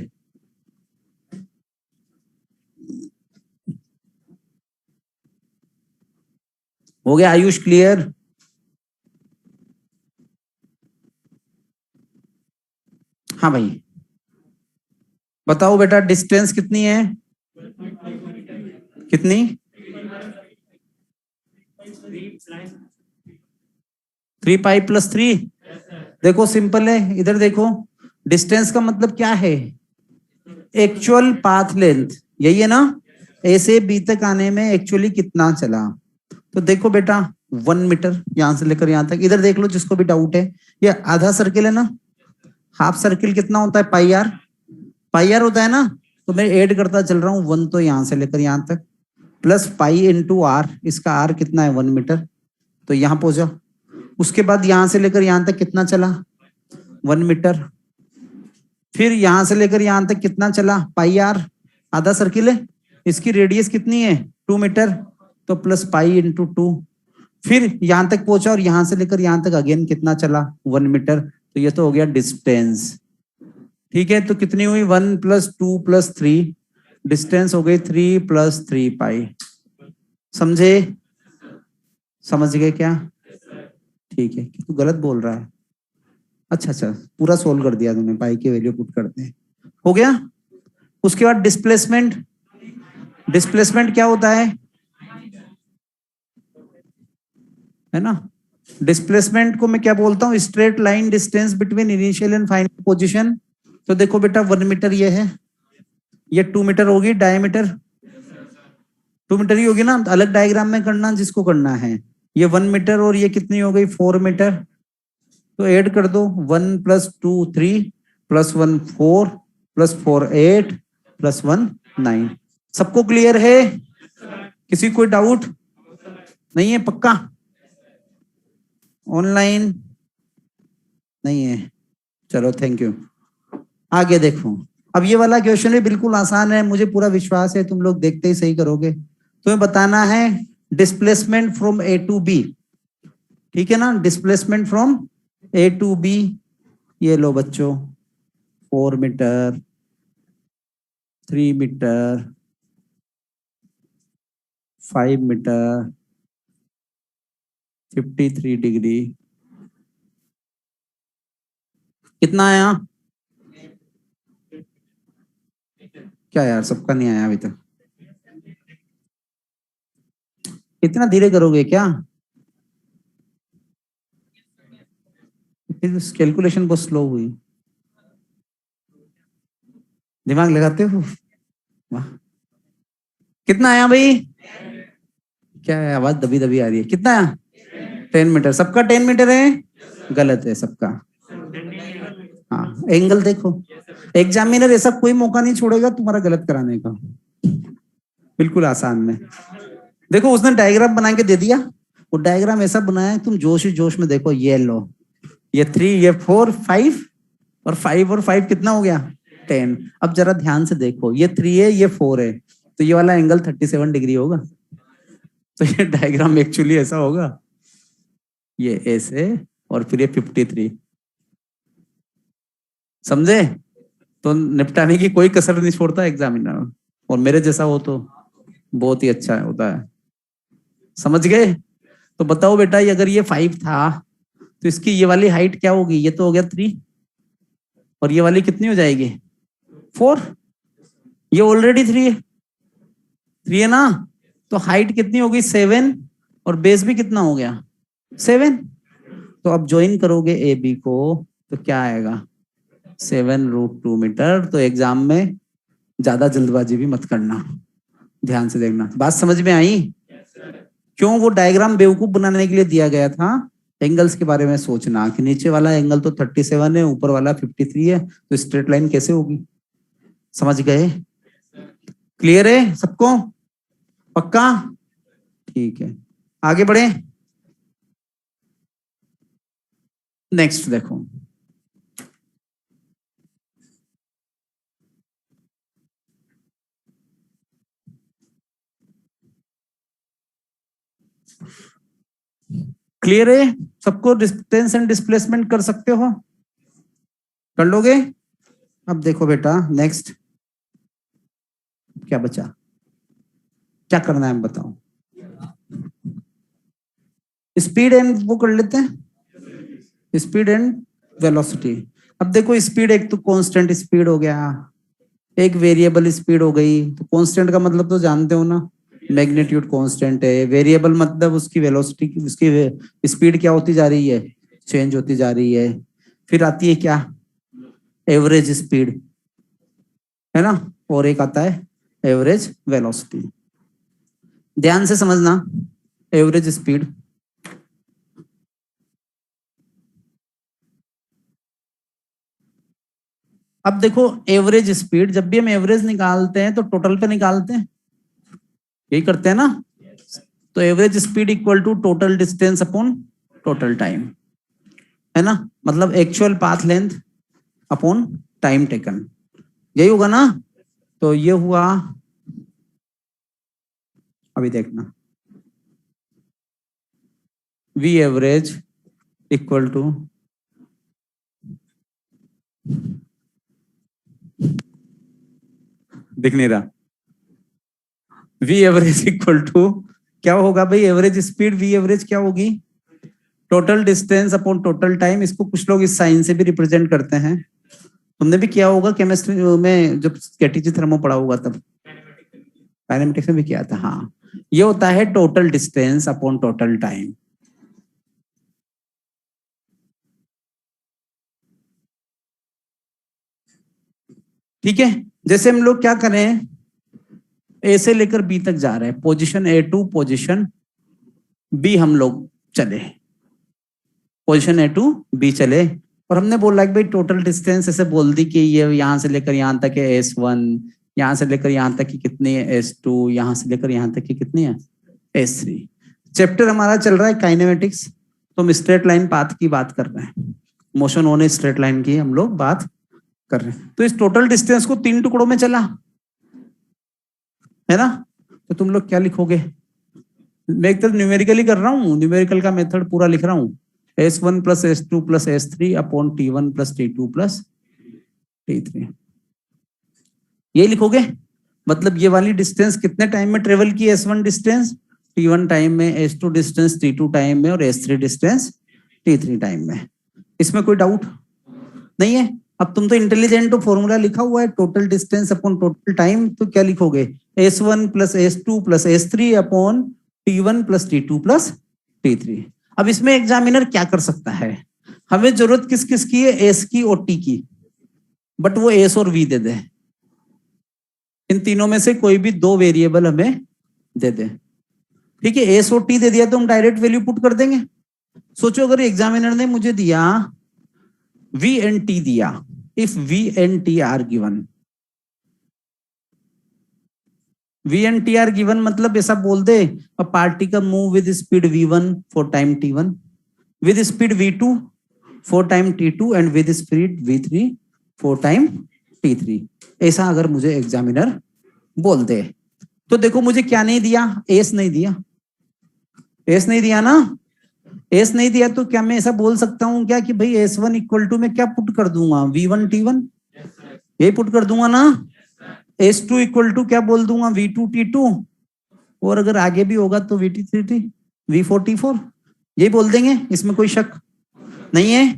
हो गया आयुष? क्लियर? हाँ भाई बताओ बेटा, डिस्टेंस कितनी है? कितनी? 3π + 3। देखो सिंपल है, इधर देखो, डिस्टेंस का मतलब क्या है? एक्चुअल पाथ लेंथ, यही है ना? ए से बी तक आने में एक्चुअली कितना चला। तो देखो बेटा 1 मीटर यहां से लेकर यहां तक, इधर देख लो जिसको भी डाउट है, ये आधा सर्किल है ना, हाफ सर्किल कितना होता है, पाई आर, पाई आर होता है ना। तो मैं ऐड करता चल रहा हूँ 1 तो यहां से लेकर यहां तक, प्लस पाई इंटू आर, इसका आर कितना है 1 मीटर, तो यहां पहुंचा। उसके बाद यहां से लेकर यहां तक कितना चला 1 मीटर, फिर यहां से लेकर यहां तक कितना चला पाई आर, आधा सर्किल है, इसकी रेडियस कितनी है 2 मीटर, तो प्लस पाई इंटू 2, फिर यहां तक पहुंचा और यहां से लेकर यहां तक अगेन कितना चला 1 मीटर, तो ये तो हो गया डिस्टेंस। ठीक है, तो कितनी हुई 1 + 2 + 3, डिस्टेंस हो गई 3 + 3 पाई। समझे, समझ गए क्या? ठीक है, तू गलत बोल रहा है। अच्छा अच्छा, पूरा सोल्व कर दिया तूने, पाई की वैल्यू पुट करते हैं, हो गया। उसके बाद डिस्प्लेसमेंट, डिस्प्लेसमेंट क्या होता है ना, डिस्प्लेसमेंट को मैं क्या बोलता हूँ, straight line distance between initial and final position. तो देखो बेटा 1 मीटर ये है, ये 2 मीटर होगी, डायमीटर 2 मीटर ही होगी ना, अलग डायग्राम में करना जिसको करना है। ये 1 मीटर और ये कितनी हो गई 4 मीटर, तो ऐड कर दो 1 + 2 3 + 1 4 + 4 8 + 1 9। सबको क्लियर है? किसी कोई डाउट नहीं है? पक्का ऑनलाइन नहीं है? चलो थैंक यू। आगे देखो, अब ये वाला क्वेश्चन भी बिल्कुल आसान है, मुझे पूरा विश्वास है तुम लोग देखते ही सही करोगे। तुम्हें बताना है displacement from A to B, ठीक है ना, displacement from A to B. ये लो बच्चों 4 मीटर, 3 मीटर, 5 मीटर, 53 डिग्री, कितना आया? क्या यार सबका नहीं आया अभी तक? इतना धीरे करोगे क्या? फिर कैलकुलेशन बहुत स्लो हुई, दिमाग लगाते हो? वाह, कितना आया भाई? क्या है, आवाज दबी दबी आ रही है, कितना आया? 10 मीटर, सबका 10 मीटर है? गलत है सबका। हाँ एंगल देखो, एग्जामिनर ऐसा कोई मौका नहीं छोड़ेगा तुम्हारा गलत कराने का, बिल्कुल आसान में। देखो उसने डायग्राम बना के दे दिया, वो डायग्राम ऐसा बनाया है तुम जोश ही जोश में देखो, ये लो, ये 3, ये 4 5 और 5 और 5 कितना हो गया 10। अब जरा ध्यान से देखो, ये 3 है ये 4 है, तो ये वाला एंगल 37 डिग्री होगा, तो ये डायग्राम एक्चुअली ऐसा होगा, ये ऐसे और फिर ये 53। समझे? तो निपटाने की कोई कसर नहीं छोड़ता एग्जामिनर, और मेरे जैसा हो तो बहुत ही अच्छा होता है। समझ गए? तो बताओ बेटा, ये अगर ये 5 था तो इसकी ये वाली हाइट क्या होगी, ये तो हो गया 3, और ये वाली कितनी हो जाएगी 4, ये ऑलरेडी 3 है, 3 है ना, तो हाइट कितनी होगी 7, और बेस भी कितना हो गया 7। तो अब ज्वाइन करोगे ए बी को तो क्या आएगा 7√2 मीटर। तो एग्जाम में ज्यादा जल्दबाजी भी मत करना, ध्यान से देखना। बात समझ में आई? क्यों? वो डायग्राम बेवकूफ बनाने के लिए दिया गया था, एंगल्स के बारे में सोचना कि नीचे वाला एंगल तो 37 है, ऊपर वाला 53 है, तो स्ट्रेट लाइन कैसे होगी। समझ गए? क्लियर है सबको? पक्का? ठीक है, आगे बढ़े। नेक्स्ट देखो, क्लियर है सबको? डिस्टेंस एंड डिस्प्लेसमेंट कर सकते हो, कर लोगे? अब देखो बेटा नेक्स्ट क्या बचा, क्या करना है बताओ। स्पीड एंड वो कर लेते हैं, स्पीड एंड वेलोसिटी। अब देखो स्पीड एक तो कांस्टेंट स्पीड हो गया, एक वेरिएबल स्पीड हो गई। तो कांस्टेंट का मतलब तो जानते हो ना, मैग्नीट्यूड कांस्टेंट है, वेरिएबल मतलब उसकी वेलोसिटी, उसकी स्पीड क्या होती जा रही है, चेंज होती जा रही है। फिर आती है क्या, एवरेज स्पीड, है ना, और एक आता है एवरेज वेलोसिटी। ध्यान से समझना, एवरेज स्पीड। अब देखो एवरेज स्पीड, जब भी हम एवरेज निकालते हैं तो टोटल पे निकालते हैं, यही करते हैं ना। तो average speed equal to total distance upon total time, है ना, मतलब actual path length upon time taken, यही होगा ना। तो ये हुआ, अभी देखना, वी एवरेज इक्वल टू, दिख नहीं रहा, वी एवरेज इक्वल टू क्या होगा भाई, एवरेज स्पीड वी एवरेज क्या होगी, total distance upon total time. इसको कुछ लोग इस साइन से भी रिप्रेजेंट करते हैं, तुमने भी किया होगा केमिस्ट्री में जब केटीजी थर्मो पढ़ा होगा तब, काइनेमेटिक्स में भी किया था। हाँ, ये होता है total distance upon total time. ठीक है, जैसे हम लोग क्या करें, ए से लेकर बी तक जा रहे हैं, position A to position B हम लोग चले, पोजीशन ए टू बी चले, और हमने बोला कि भाई टोटल डिस्टेंस ऐसे बोल दी कि ये यहाँ से लेकर यहाँ तक है S1, यहाँ से लेकर यहाँ तक की कितनी है S2, यहाँ से लेकर यहाँ तक की कितनी है S3। चैप्टर हमारा चल रहा है काइनेमेटिक्स, तो हम स्ट्रेट लाइन पाथ की बात कर रहे हैं, मोशन ऑन स्ट्रेट लाइन की हम लोग बात कर रहे हैं। तो इस टोटल डिस्टेंस को 3 टुकड़ों में चला, है ना, तो तुम लोग क्या लिखोगे, मैं एक तरफ न्यूमेरिकली कर रहा हूँ, न्यूमेरिकल का मेथड पूरा लिख रहा हूँ, S1 plus S2 plus S3 upon T1 plus T2 plus T3, ये लिखोगे। मतलब ये वाली डिस्टेंस कितने टाइम में ट्रेवल की, S1 डिस्टेंस T1 टाइम में, S2 डिस्टेंस T2 टाइम में, और S3 डिस्टेंस T3 टाइम में। इसमें कोई डाउट नहीं है। अब तुम तो इंटेलिजेंट हो, फॉर्मूला लिखा हुआ है total distance upon total time, तो क्या लिखोगे, S1 plus S2 plus S3 upon T1 plus T2 plus T3। अब इसमें एग्जामिनर क्या कर सकता है, हमें जरूरत किस किस की है, एस की और टी की, बट वो एस और वी दे दे, इन तीनों में से कोई भी 2 वेरिएबल हमें दे दे। ठीक है, एस और टी दे दिया तो हम डायरेक्ट वैल्यू पुट कर देंगे। सोचो अगर एग्जामिनर ने मुझे दिया वी एंड टी दिया, if v and t are given, v and t are given मतलब ऐसा बोल दे, a particle move with speed v1 for time t1, with speed v2 for time t2 and with speed v3 for time t3, ऐसा अगर मुझे एग्जामिनर बोल दे। तो देखो मुझे क्या नहीं दिया, एस नहीं दिया, एस नहीं दिया ना, एस नहीं दिया तो क्या मैं ऐसा बोल सकता हूं क्या कि भाई S1 इक्वल टू में क्या पुट कर दूंगा, v1 t1, ये पुट कर दूंगा ना। S2 इक्वल टू क्या बोल दूंगा, v2 t2, और अगर आगे भी होगा तो v3 t3 v4 t4, ये बोल देंगे, इसमें कोई शक नहीं है।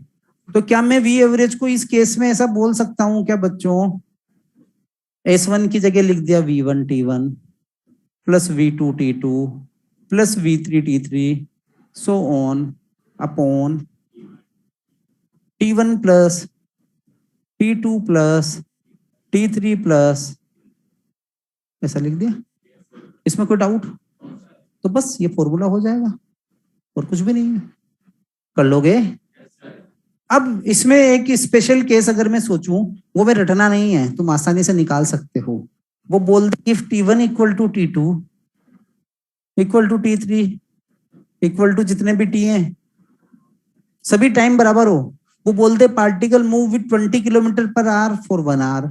तो क्या मैं वी एवरेज को इस केस में ऐसा बोल सकता हूं क्या बच्चों, S1 की जगह लिख दिया v1 t1 plus v2 t2 plus v3 t3 so on upon t1 plus t2 plus t3 plus, ऐसा लिख दिया। इसमें कोई डाउट, तो बस ये फॉर्मूला हो जाएगा और कुछ भी नहीं है, कर लोगे। अब इसमें एक स्पेशल केस अगर मैं सोचूं, वो मैं रटना नहीं है, तुम आसानी से निकाल सकते हो। वो बोलते if t1 equal to t2 equal to t3 equal to जितने भी t हैं सभी टाइम बराबर हो, वो बोलते particle move with 20 kilometre per hour for 1 hour,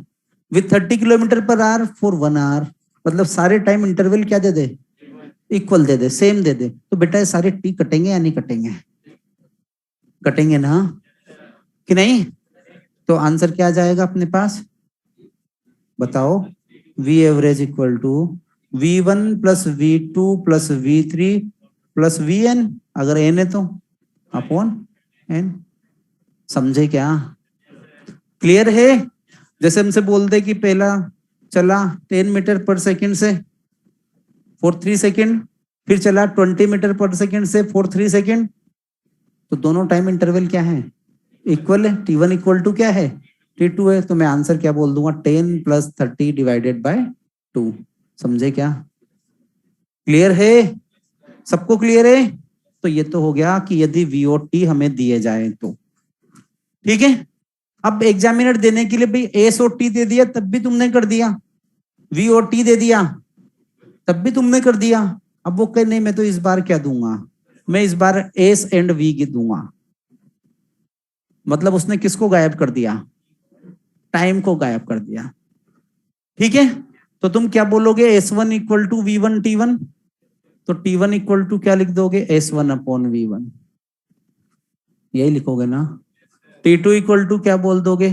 with 30 kilometre per hour for 1 hour, मतलब सारे टाइम इंटरवल क्या दे दे, इक्वल दे दे, सेम दे दे। तो बेटा ये सारे टी कटेंगे या नहीं कटेंगे, कटेंगे ना कि नहीं। तो आंसर क्या आ जाएगा अपने पास, बताओ, V average equal to v1 plus v2 plus v3 plus vn, अगर n है तो अपॉन n। समझे क्या, क्लियर है। जैसे हमसे बोल दे कि पहला चला 10 मीटर पर सेकंड से फॉर 3 सेकंड, फिर चला 20 मीटर पर सेकंड से फॉर 3 सेकंड, तो दोनों टाइम इंटरवल क्या है, इक्वल है। t1 इक्वल टू क्या है, t2 है, तो मैं आंसर क्या बोल दूंगा, 10 प्लस 30 डिवाइडेड बाय 2। समझे क्या, क्लियर है? सबको क्लियर है? तो ये तो हो गया कि यदि वी और टी हमें दिए जाए तो। ठीक है, अब एग्जामिनर देने के लिए भाई एस और टी दे दिया तब भी तुमने कर दिया, वी और टी दे दिया तब भी तुमने कर दिया। अब वो कहे नहीं मैं तो इस बार क्या दूंगा, मैं इस बार एस एंड वी की दूंगा। मतलब उसने किसको गायब कर दिया? टाइम को गायब कर दिया। ठीक है, तो तुम क्या बोलोगे? S one equal to V one T one, तो टी वन इक्वल टू क्या लिख दोगे? S one upon V one, यही लिखोगे ना। टी टू इक्वल टू क्या बोल दोगे?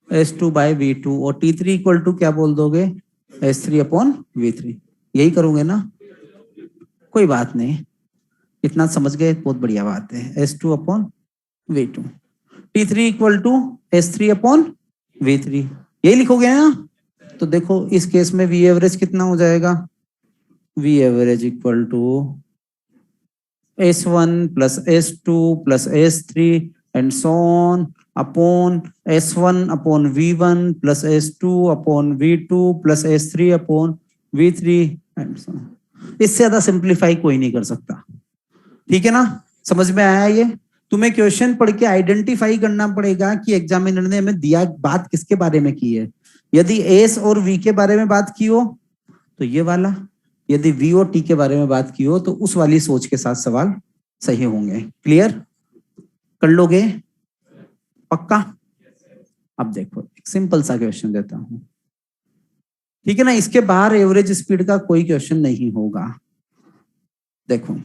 S two by V two, और टी थ्री इक्वल टू क्या बोल दोगे? S three upon V three, यही करोगे ना। कोई बात नहीं, इतना समझ गए, बहुत बढ़िया बात है। S two upon V two, T three equal to S three upon V three, यही लिखोगे ना। तो देखो इस केस में वी एवरेज कितना हो जाएगा? V average equal to S1 plus S2 plus S3 and so on upon S1 upon V1 plus S2 upon V2 plus S3 upon V3 and so on। इससे ज्यादा सिंप्लीफाई कोई नहीं कर सकता। ठीक है ना, समझ में आया ये? तुम्हें क्वेश्चन पढ़ के आइडेंटिफाई करना पड़ेगा कि एग्जामिनर ने हमें दिया बात किसके बारे में की है। यदि एस और वी के बारे में बात की हो तो ये वाला, यदि वी और टी के बारे में बात की हो तो उस वाली सोच के साथ सवाल सही होंगे। क्लियर? कर लोगे पक्का? अब देखो एक सिंपल सा क्वेश्चन देता हूं, ठीक है ना, इसके बाहर एवरेज स्पीड का कोई क्वेश्चन नहीं होगा। देखो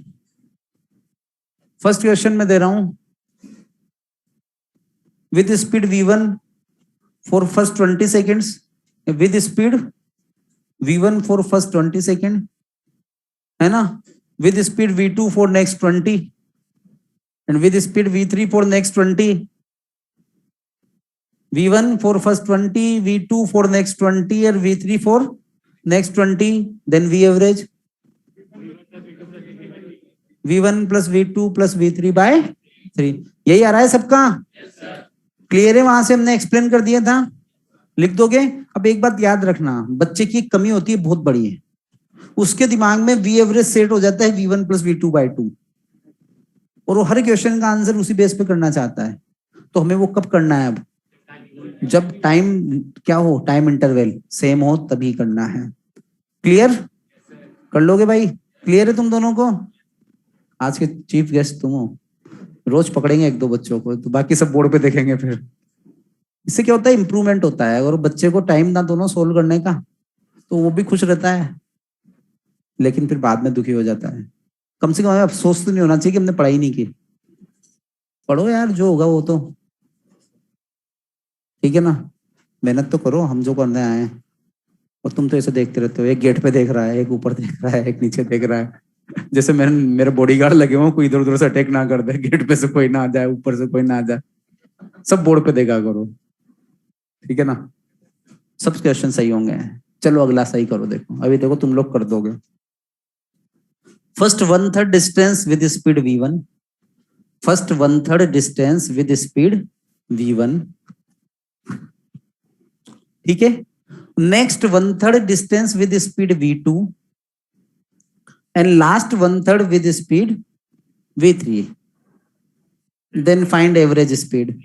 फर्स्ट क्वेश्चन में दे रहा हूं, with speed v1 for first 20 seconds, with speed v1 for first 20 second, है ना, with speed v2 for next 20 and with speed v3 for next 20, v1 for first 20, v2 for next 20 और v3 for next 20, then v average v1 plus v2 plus v3 by 3। यही आ रहा है सबका? क्लियर है? वहां से हमने एक्सप्लेन कर दिया था, लिख दोगे। अब एक बात याद रखना, बच्चे की कमी होती है बहुत बड़ी है, उसके दिमाग में वी एवरेज सेट हो जाता है v1 प्लस v2 बाई 2, और वो हर क्वेश्चन का आंसर उसी बेस पे करना चाहता है। तो हमें वो कब करना है? अब जब टाइम क्या हो, टाइम इंटरवल सेम हो तभी करना है। क्लियर? कर लोगे भाई? क्लियर है तुम दोनों को? आज के चीफ गेस्ट तुम हो, रोज पकड़ेंगे एक दो बच्चों को, तो बाकी सब बोर्ड पे देखेंगे। फिर इससे क्या होता है? इंप्रूवमेंट होता है। अगर बच्चे को टाइम ना दोनों सोल्व करने का तो वो भी खुश रहता है, लेकिन फिर बाद में दुखी हो जाता है। कम से कम हमें अफसोस तो नहीं होना चाहिए कि हमने पढ़ाई नहीं की। पढ़ो यार, जो होगा वो तो ठीक है ना, मेहनत तो करो, हम जो करने आए हैं। और तुम तो ऐसे देखते रहते हो, एक गेट पे देख रहा है, एक ऊपर देख रहा है, एक नीचे देख रहा है। जैसे मेरे बॉडीगार्ड लगे हुए, कोई इधर उधर से अटैक ना कर दे, गेट पे से कोई ना आ जाए, ऊपर से कोई ना आ जाए। सब बोर्ड पे देखा करो, ठीक है ना। सब क्वेश्चन सही होंगे। चलो अगला सही करो। देखो अभी देखो तुम लोग कर दोगे। First 1/3 distance with speed v1, first 1/3 distance with speed v1, ठीक है। Next 1/3 distance with speed v2 and last 1/3 with speed v3, then find average speed.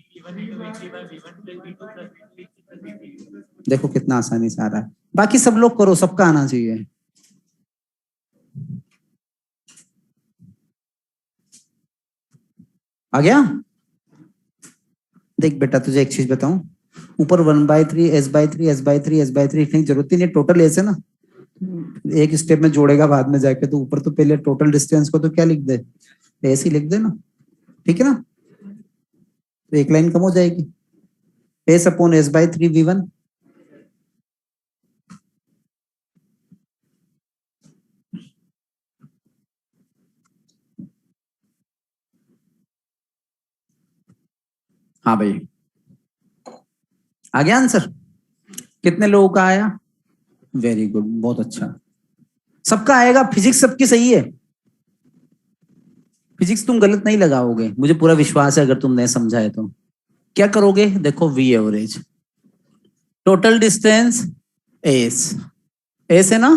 देखो कितना आसानी से आ रहा है। बाकी सब लोग करो, सबका आना चाहिए। आ गया? देख बेटा तुझे एक चीज बताऊं, ऊपर 1/3 s/3 s/3 s/3 लिखने की जरूरत ही नहीं, टोटल एस है ना, एक स्टेप में जोड़ेगा बाद में जाके, तो ऊपर तो पहले टोटल डिस्टेंस को तो क्या लिख दे, एस ही लिख दे ना, ठीक है ना। तो एक लाइन कम हो जाएगी, एस अपॉन s/3 v1। हाँ भाई, आ गया आंसर? कितने लोगों का आया? वेरी गुड, बहुत अच्छा। सबका आएगा, फिजिक्स सबकी सही है, फिजिक्स तुम गलत नहीं लगाओगे, मुझे पूरा विश्वास है। अगर तुमने समझाए तो क्या करोगे? देखो V average, total distance S, S है ना,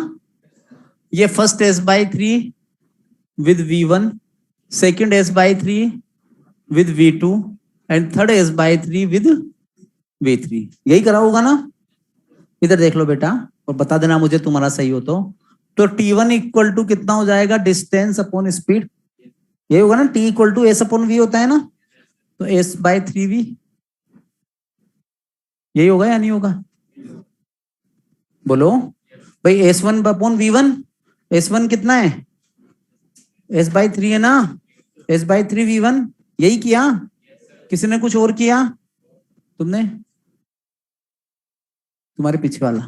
ये first S/3 with V1, second S/3 with V2 and third S/3 with V3। यही करा होगा ना? इधर देख लो बेटा और बता देना मुझे तुम्हारा सही हो तो T1 इक्वल टू कितना हो जाएगा? Distance upon speed. यही होगा ना? T equal to S upon V होता है ना, तो S/3V यही होगा या नहीं होगा? बोलो भाई। S1 अपॉन V1, S1 कितना है? S/3 है ना, S/3V1। यही किया? किसी ने कुछ और किया? तुमने? तुम्हारे पीछे वाला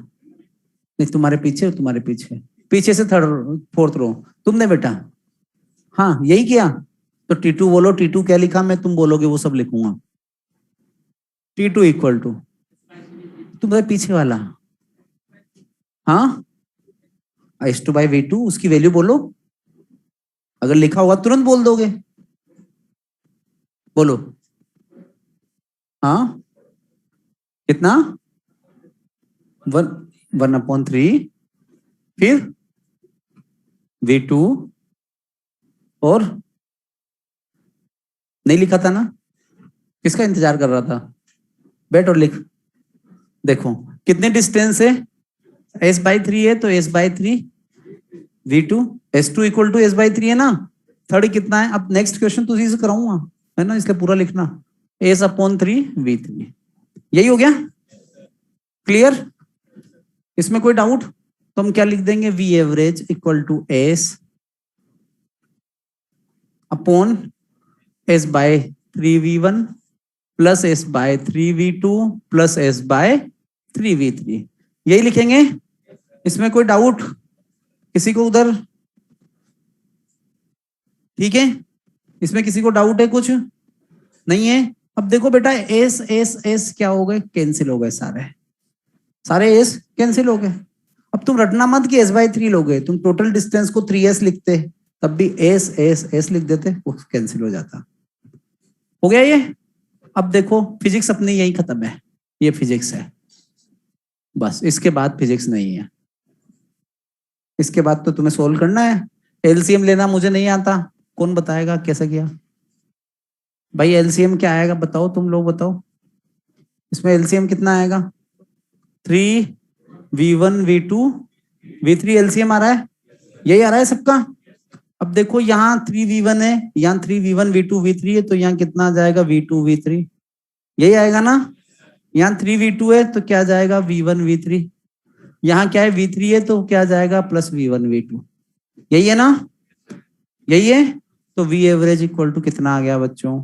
नहीं, तुम्हारे पीछे पीछे से थर्ड फोर्थ रो तुमने बेटा। हाँ यही किया। तो T2 बोलो। T2 क्या लिखा? मैं तुम बोलोगे वो सब लिखूंगा। T2 इक्वल टू तुम्हारे पीछे वाला, हाँ, S2/V2। उसकी वैल्यू बोलो, अगर लिखा होगा तुरंत बोल दोगे। बोलो। हाँ कितना? 1/3 फिर V2 और नहीं लिखा था ना? किसका इंतजार कर रहा था? बैठ और लिख। देखो कितने डिस्टेंस है? S/3 है तो S/3 V2, S2 equal to S/3 है ना। थर्ड कितना है? अब नेक्स्ट क्वेश्चन तो इसी से कराऊंगा है ना, इसलिए पूरा लिखना। S/3 V3। यही हो गया? क्लियर? इसमें कोई डाउट? तो हम क्या लिख देंगे? V average equal to S upon S/3V1 plus S/3V2 plus S/3V3। यही लिखेंगे? इसमें कोई डाउट किसी को उधर? ठीक है, इसमें किसी को डाउट है? कुछ नहीं है? अब देखो बेटा, एस एस एस क्या हो गए? कैंसिल हो गए सारे एस कैंसिल हो गए। अब तुम रटना मत कि S/3 लोगे, तुम टोटल डिस्टेंस को 3S लिखते तब भी एस एस एस लिख देते, वो कैंसिल हो जाता। हो गया ये? अब देखो फिजिक्स अपनी यही खत्म है। ये फिजिक्स है बस, इसके बाद फिजिक्स नहीं है। इसके बाद तो तुम्हें सोल्व करना है। एलसीएम लेना मुझे नहीं आता, कौन बताएगा कैसे किया? भाई एलसीएम क्या आएगा बताओ, तुम लोग बताओ। इसमें एलसीएम कितना आएगा? 3V1 V2 V3 एलसीएम आ रहा है? यही आ रहा है सबका? अब देखो यहाँ 3V1 है, यहाँ 3V1 V2 V3 है, तो यहाँ कितना आ जाएगा? V2 V3। यही आएगा ना? यहाँ 3V2 है तो क्या जाएगा? V1 V3। यहाँ क्या है? V3 है तो क्या जाएगा? Plus V1 V2। यही है ना? यही है। तो V एवरेज इक्वल टू कितना आ गया बच्चों?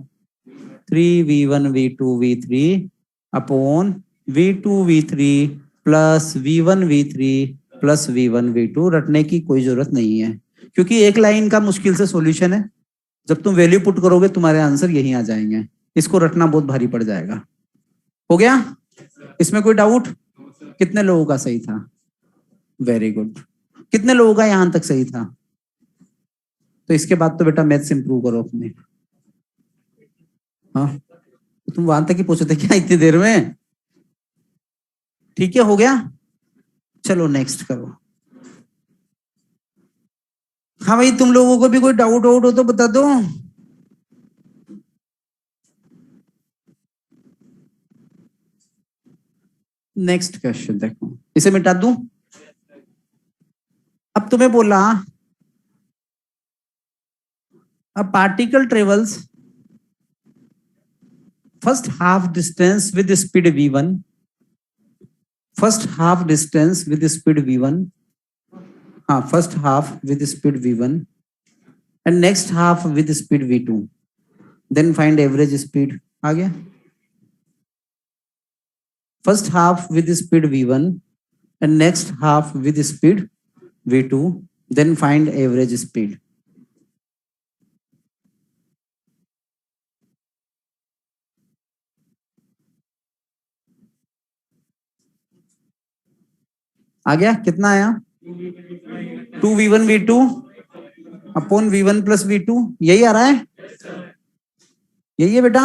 3V1 V2 V3 upon V2 V3 plus V1 V3 plus V1 V2। रटने की कोई जरूरत नहीं है क्योंकि एक लाइन का मुश्किल से सॉल्यूशन है। जब तुम वैल्यू पुट करोगे तुम्हारे आंसर यही आ जाएंगे। इसको रटना बहुत भारी पड़ जाएगा। हो गया? इसमें कोई डाउट? कितने लोगों का सही था? Very good. कितने लोगों का यहां तक सही था? तो इसके बाद तो बेटा मैथ्स इंप्रूव करो अपने। हाँ तो तुम वहां तक ही पहुंचे थे क्या इतनी देर में? ठीक है, हो गया? चलो नेक्स्ट करो। हाँ भाई, तुम लोगों को भी कोई डाउट वाउट हो तो बता दो। नेक्स्ट क्वेश्चन देखो, इसे मिटा दूं। अब तुम्हें बोला a particle travels first half distance with speed v1, first half distance with speed v1, हाँ first half with speed v1 and next half with speed v2, then find average speed। आ गया? first half with speed v1 and next half with speed v2, then find average speed। आ गया? कितना आया? 2V1 V2 upon V1 plus V2। यही आ रहा है? यही है बेटा?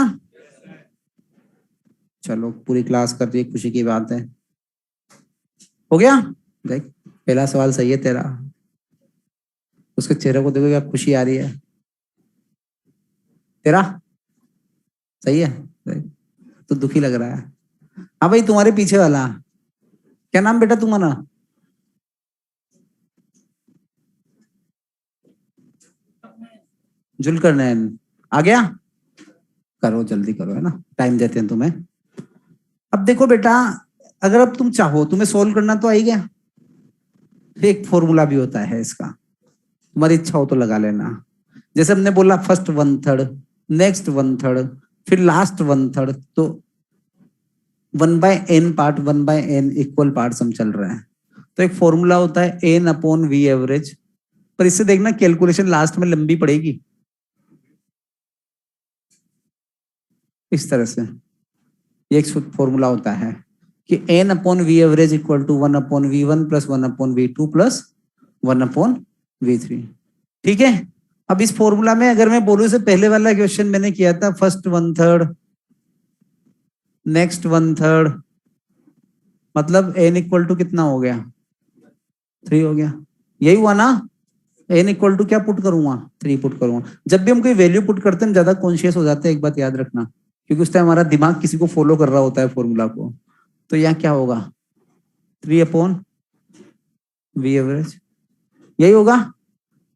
चलो पूरी क्लास कर रही है, खुशी की बात है। हो गया? देख पहला सवाल सही है तेरा। उसके चेहरे को देखो क्या खुशी आ रही है। तेरा सही है, सही। तो दुखी लग रहा है। हाँ भाई, तुम्हारे पीछे वाला क्या नाम बेटा तुम्हारा? जुलकरनैन। आ गया? करो जल्दी करो, है ना, टाइम देते हैं तुम्हें। अब देखो बेटा, अगर अब तुम चाहो, तुम्हें सोल्व करना तो आ ही गया। एक फॉर्मूला भी होता है इसका, तुम्हारी इच्छा हो तो लगा लेना। जैसे हमने बोला first one third, next one third, फिर लास्ट वन थर्ड, तो 1/n part, 1/n equal part हम चल रहे हैं। तो एक फॉर्मूला होता है n अपॉन वी एवरेज। पर इससे देखना कैलकुलेशन लास्ट में लंबी पड़ेगी, इस तरह से। ये एक फॉर्मूला होता है कि n upon V average equal to 1/v1 plus 1/v2 plus 1/v3। ठीक है। अब इस फॉर्मूला में अगर मैं बोलूं, से पहले वाला क्वेश्चन मैंने किया था first one third, next one third, मतलब n इक्वल टू कितना हो गया? 3 हो गया। यही हुआ ना? n इक्वल टू क्या पुट करूंगा? 3 पुट करूंगा। जब भी हम कोई वैल्यू पुट करते हैं हम ज्यादा कॉन्शियस हो जाते हैं, एक बात याद रखना, क्योंकि उस टाइम हमारा दिमाग किसी को फॉलो कर रहा होता है फॉर्मूला को। तो यहाँ क्या होगा? 3/v एवरेज, यही होगा,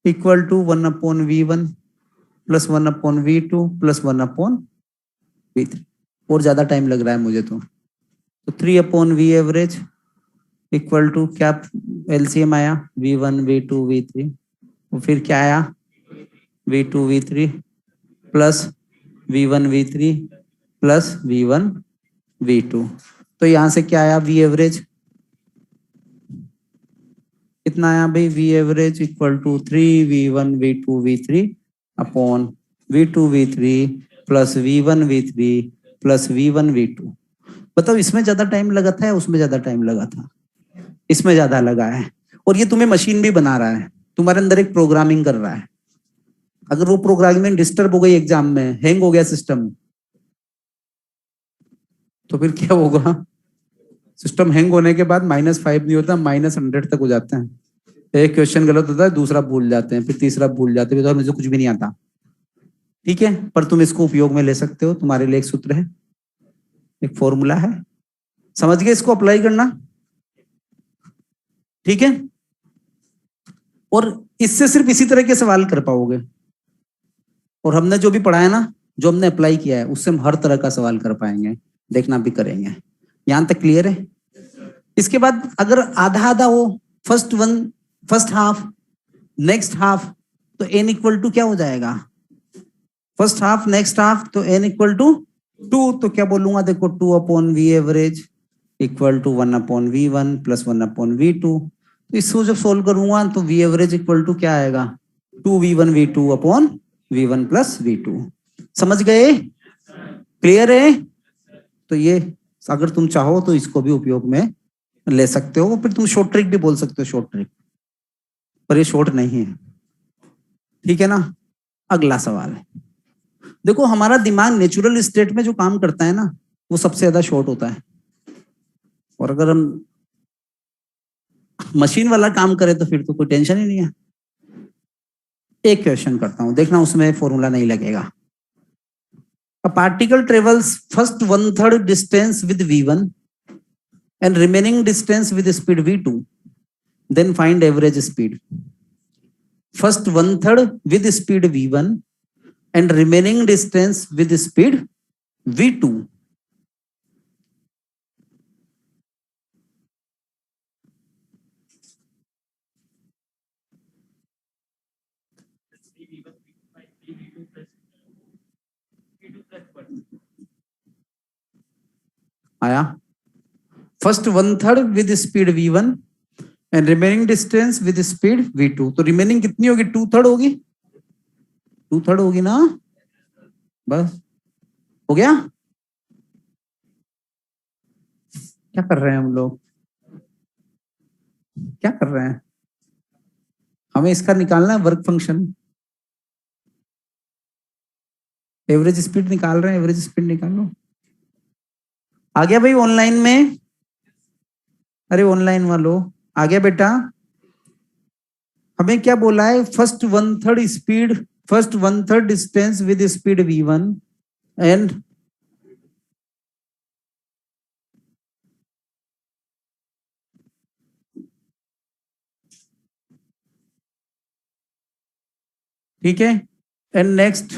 equal to 1/v1 plus 1/v2 plus 1/v3। और ज्यादा टाइम लग रहा है मुझे तो 3/v एवरेज इक्वल टू क्या? एलसीएम आया v1 v2 v3, और फिर क्या आया? v2 v3 plus v1 v3 plus v1 v2। तो यहां से क्या आया? v एवरेज कितना आया भाई? v average equal to 3v1 v2 v3 upon v2 v3 plus v1 v3 plus v1 v2। बताओ इसमें ज्यादा टाइम लगा था या उसमें ज्यादा टाइम लगा था? इसमें ज्यादा लगा है। और ये तुम्हें मशीन भी बना रहा है, तुम्हारे अंदर एक प्रोग्रामिंग कर रहा है। अगर वो प्रोग्रामिंग डिस्टर्ब हो गई एग्जाम में, हैंग हो गया सिस्टम, तो फिर क्या होगा? सिस्टम हैंग होने के बाद -5 नहीं होता, -100 तक हो जाते हैं। एक क्वेश्चन गलत होता है, दूसरा भूल जाते हैं, फिर तीसरा भूल जाते हैं, तो मुझे कुछ भी नहीं आता। ठीक है, पर तुम इसको उपयोग में ले सकते हो, तुम्हारे लिए एक सूत्र है, एक फॉर्मूला है, समझ गए? इसको अप्लाई करना। ठीक है। और इससे सिर्फ इसी तरह के सवाल कर पाओगे। और हमने जो भी पढ़ा है ना, जो हमने अप्लाई किया है, उससे हम हर तरह का सवाल कर पाएंगे, देखना भी करेंगे। यहां तक क्लियर है? इसके बाद अगर आधा आधा हो, फर्स्ट हाफ, नेक्स्ट हाफ, तो n इक्वल टू क्या हो जाएगा? फर्स्ट हाफ नेक्स्ट हाफ, तो n इक्वल टू 2। तो क्या बोलूंगा? देखो 2/v average equal to 1/v1 plus 1/v2। तो इसको जब सोल्व करूंगा तो v एवरेज इक्वल टू क्या आएगा? 2v1 v2 upon v1 plus v2। समझ गए? क्लियर है? तो ये अगर तुम चाहो तो इसको भी उपयोग में ले सकते हो, फिर तुम शॉर्ट ट्रिक भी बोल सकते हो, शॉर्ट ट्रिक, पर ये शॉर्ट नहीं है। ठीक है ना? अगला सवाल है, देखो हमारा दिमाग नेचुरल स्टेट में जो काम करता है ना, वो सबसे ज्यादा शॉर्ट होता है। और अगर हम मशीन वाला काम करें तो फिर तो कोई टेंशन ही नहीं है। एक क्वेश्चन करता हूं, देखना उसमें फॉर्मूला नहीं लगेगा। A particle travels first 1/3 distance with v1 and remaining distance with speed v2, then find average speed. First 1/3 with speed v1 and remaining distance with speed v2. आया? First 1/3 with speed v1 and remaining distance with speed v2। तो रिमेनिंग कितनी होगी? 2/3 होगी, 2/3 होगी ना? बस हो गया। क्या कर रहे हैं हम लोग? क्या कर रहे हैं? हमें इसका निकालना है वर्क फंक्शन। एवरेज स्पीड निकाल रहे हैं, एवरेज स्पीड निकाल लो। आ गया भाई ऑनलाइन में? अरे ऑनलाइन वालों आ गया बेटा? हमें क्या बोला है, first 1/3 speed, first 1/3 distance with speed v1 and ठीक है, and next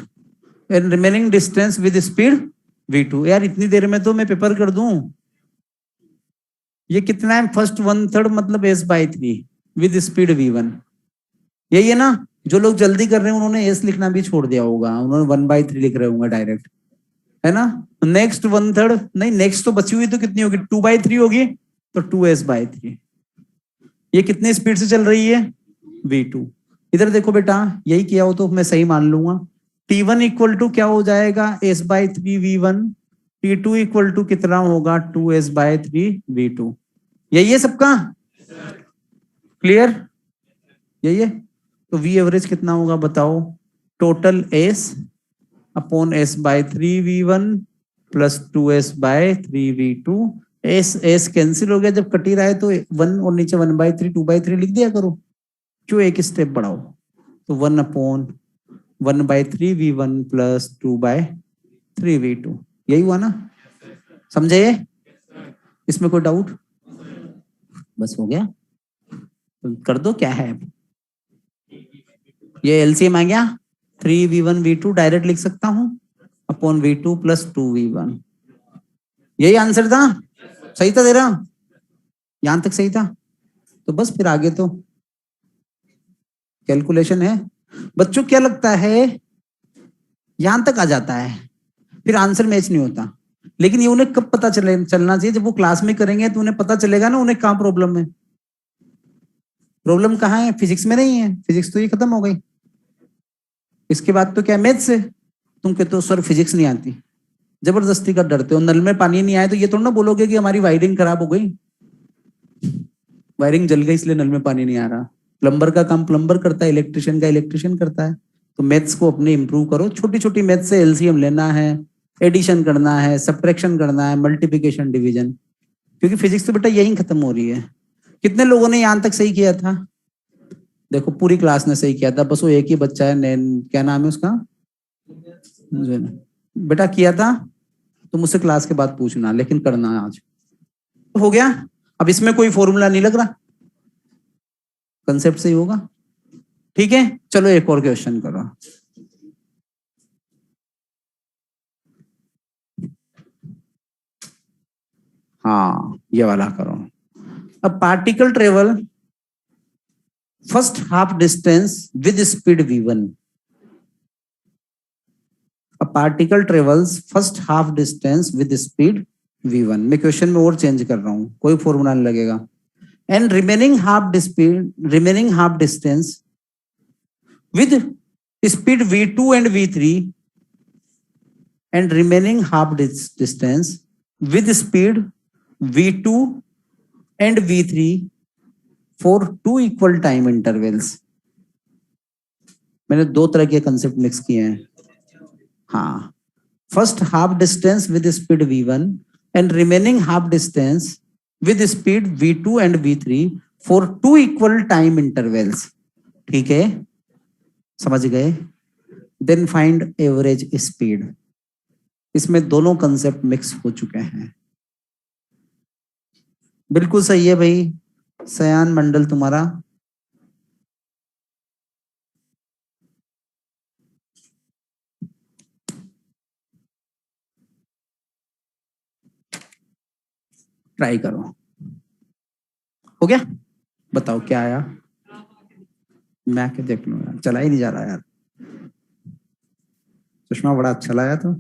and remaining distance with speed v2। यार इतनी देर में तो मैं पेपर कर दूं। ये कितना है, फर्स्ट 1/3 मतलब s/3 विद स्पीड v1, यही है ना। जो लोग जल्दी कर रहे हैं उन्होंने s लिखना भी छोड़ दिया होगा, उन्होंने 1/3 लिख रहे होंगे डायरेक्ट, है ना। नेक्स्ट 1/3 नहीं, नेक्स्ट तो बची हुई तो कितनी होगी, 2/3 होगी, तो 2s/3। ये कितनी स्पीड से चल रही है, v2। इधर देखो बेटा, यही किया हो तो मैं सही मान लूंगा। t1 इक्वल टू क्या हो जाएगा, s/3 v1, t2 equal to कितना होगा, 2s/3 v2। यही है सबका, क्लियर, यही है। तो v एवरेज कितना होगा बताओ, total s upon s/3 v1 plus 2s/3 v2। S cancel हो गया, जब कट ही रहा है तो 1 और नीचे 1/3 2/3 लिख दिया करो, क्यों एक स्टेप बढ़ाओ। तो 1 अपॉन 1/3 v1 प्लस 2/3 v2, यही हुआ ना, समझे। इसमें कोई डाउट, बस हो गया, तो कर दो, क्या है। ये एलसीएम आ गया, 3v1 v2 डायरेक्ट लिख सकता हूं अपॉन v2 प्लस 2v1। यही आंसर था, सही था तेरा, यहां तक सही था। तो बस फिर आगे तो कैलकुलेशन है। बच्चों क्या लगता है, यहां तक आ जाता है, फिर आंसर मैच नहीं होता। लेकिन ये उन्हें कब पता चलना चाहिए, जब वो क्लास में करेंगे तो उन्हें पता चलेगा ना उन्हें कहाँ प्रॉब्लम है। प्रॉब्लम कहाँ है, फिजिक्स में नहीं है, फिजिक्स तो ये खत्म हो गई। इसके बाद तो क्या, मैथ्स है। तुम कहते हो सर फिजिक्स नहीं आती, जबरदस्ती का डरते हो। नल में पानी नहीं आया तो ये थोड़ा ना बोलोगे कि हमारी वायरिंग खराब हो गई, वायरिंग जल गई इसलिए नल में पानी नहीं आ रहा। प्लम्बर का काम प्लम्बर करता है, इलेक्ट्रिशियन का इलेक्ट्रिशियन करता है। तो मैथ्स को अपने इंप्रूव करो, छोटी छोटी मैथ्स से एलसीएम लेना है, एडिशन करना है, सब्ट्रैक्शन करना है, मल्टीप्लिकेशन डिवीजन, क्योंकि फिजिक्स तो बेटा यही खत्म हो रही है। कितने लोगों ने यहां तक सही किया था, देखो पूरी क्लास ने सही किया था, बस वो एक ही बच्चा है, क्या नाम है उसका, बेटा किया था। तो मुझसे क्लास के बाद पूछना, लेकिन करना आज। हो गया, अब इसमें कोई फॉर्मूला नहीं लग रहा, कंसेप्ट से ही होगा, ठीक है। चलो एक और क्वेश्चन करो। हाँ ये वाला करो। अब particle travel first half distance with speed v1। A particle travels first half distance with speed v1। मैं क्वेश्चन में और चेंज कर रहा हूं, कोई फॉर्मूला नहीं लगेगा। And remaining half distance with speed v2 and v3 and remaining half distance with speed v2 and v3 for 2 equal time intervals। मैंने दो तरह के कंसेप्ट मिक्स किए हैं। हाँ, first half distance with speed v1 and remaining half distance with speed v2 and v3 for 2 equal time intervals, ठीक है, समझ गए। Then find average speed. इसमें दोनों कंसेप्ट मिक्स हो चुके हैं। बिल्कुल सही है भाई, सयान मंडल तुम्हारा। ट्राई करो, हो गया, बताओ क्या आया। मैं क्या देख लूं यार, चला ही नहीं जा रहा यार। चश्मा बड़ा अच्छा लाया तो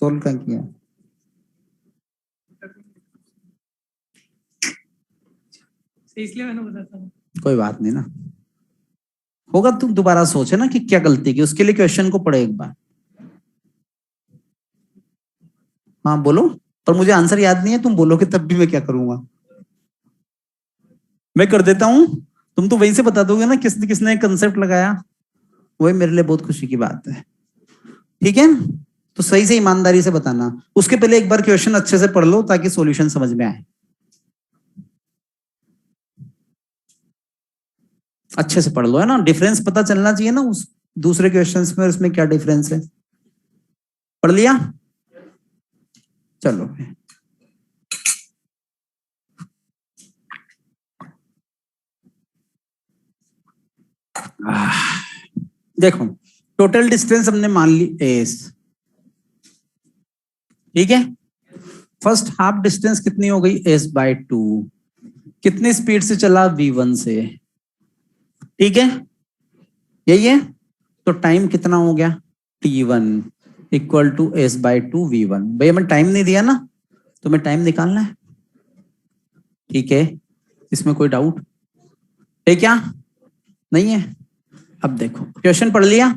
सोल्व क्या किया, इसलिए मैंने बताता हूँ। कोई बात नहीं ना, होगा। तुम दोबारा सोचे ना कि क्या गलती की, उसके लिए क्वेश्चन को पढ़े एक बार। हाँ बोलो, पर मुझे आंसर याद नहीं है, तुम बोलोगे तब भी मैं क्या करूंगा, मैं कर देता हूं। तुम तो वहीं से बता दोगे ना किसने किसने कंसेप्ट लगाया, वही मेरे लिए बहुत खुशी की बात है, ठीक है। तो सही से ईमानदारी से बताना, उसके पहले एक बार क्वेश्चन अच्छे से पढ़ लो ताकि सॉल्यूशन समझ में आए। अच्छे से पढ़ लो, है ना, डिफरेंस पता चलना चाहिए ना उस दूसरे क्वेश्चंस में और इसमें क्या डिफरेंस है। पढ़ लिया? चलो देखो, टोटल डिस्टेंस हमने मान ली एस, ठीक है। फर्स्ट हाफ डिस्टेंस कितनी हो गई, एस बाय 2। कितनी स्पीड से चला, v1 से, ठीक है, यही है। तो टाइम कितना हो गया, t1 equal to S by 2 v1। भैया मैं टाइम नहीं दिया ना, तो मैं टाइम निकालना है, ठीक है। इसमें कोई डाउट है क्या, नहीं है। अब देखो क्वेश्चन पढ़ लिया,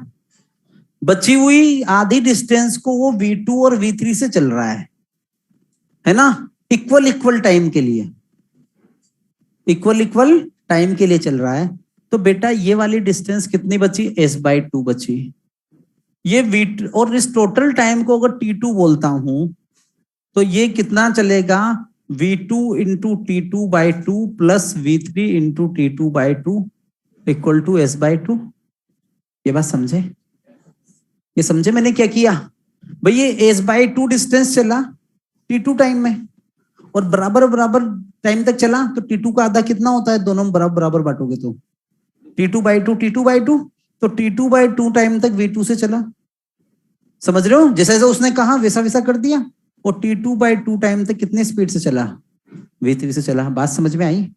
बची हुई आधी डिस्टेंस को वो v2 और v3 से चल रहा है ना, इक्वल इक्वल टाइम के लिए, इक्वल इक्वल टाइम के लिए चल रहा है। तो बेटा ये वाली डिस्टेंस कितनी बची, s बाय 2 बची। ये v और इस टोटल टाइम को अगर t2 बोलता हूं तो ये कितना चलेगा, v2 into t2 by 2 plus v3 into t2 by 2 equal to s by 2। ये बात समझे, ये समझे मैंने क्या किया भाई, ये s बाय 2 डिस्टेंस चला t2 टाइम में और बराबर बराबर टाइम तक चला, तो t2 का आधा कितना होता है, दोनों बराबर बराबर बांटोगे तो t2 बाय 2 t2 बाय 2, तो t2 बाय 2 टाइम तक v2 से चला। समझ रहे हो, जैसा जैसा उसने कहा वैसा वैसा कर दिया। और t2 बाय 2 टाइम तक कितनी स्पीड से चला, v3 से चला। बात समझ में आई,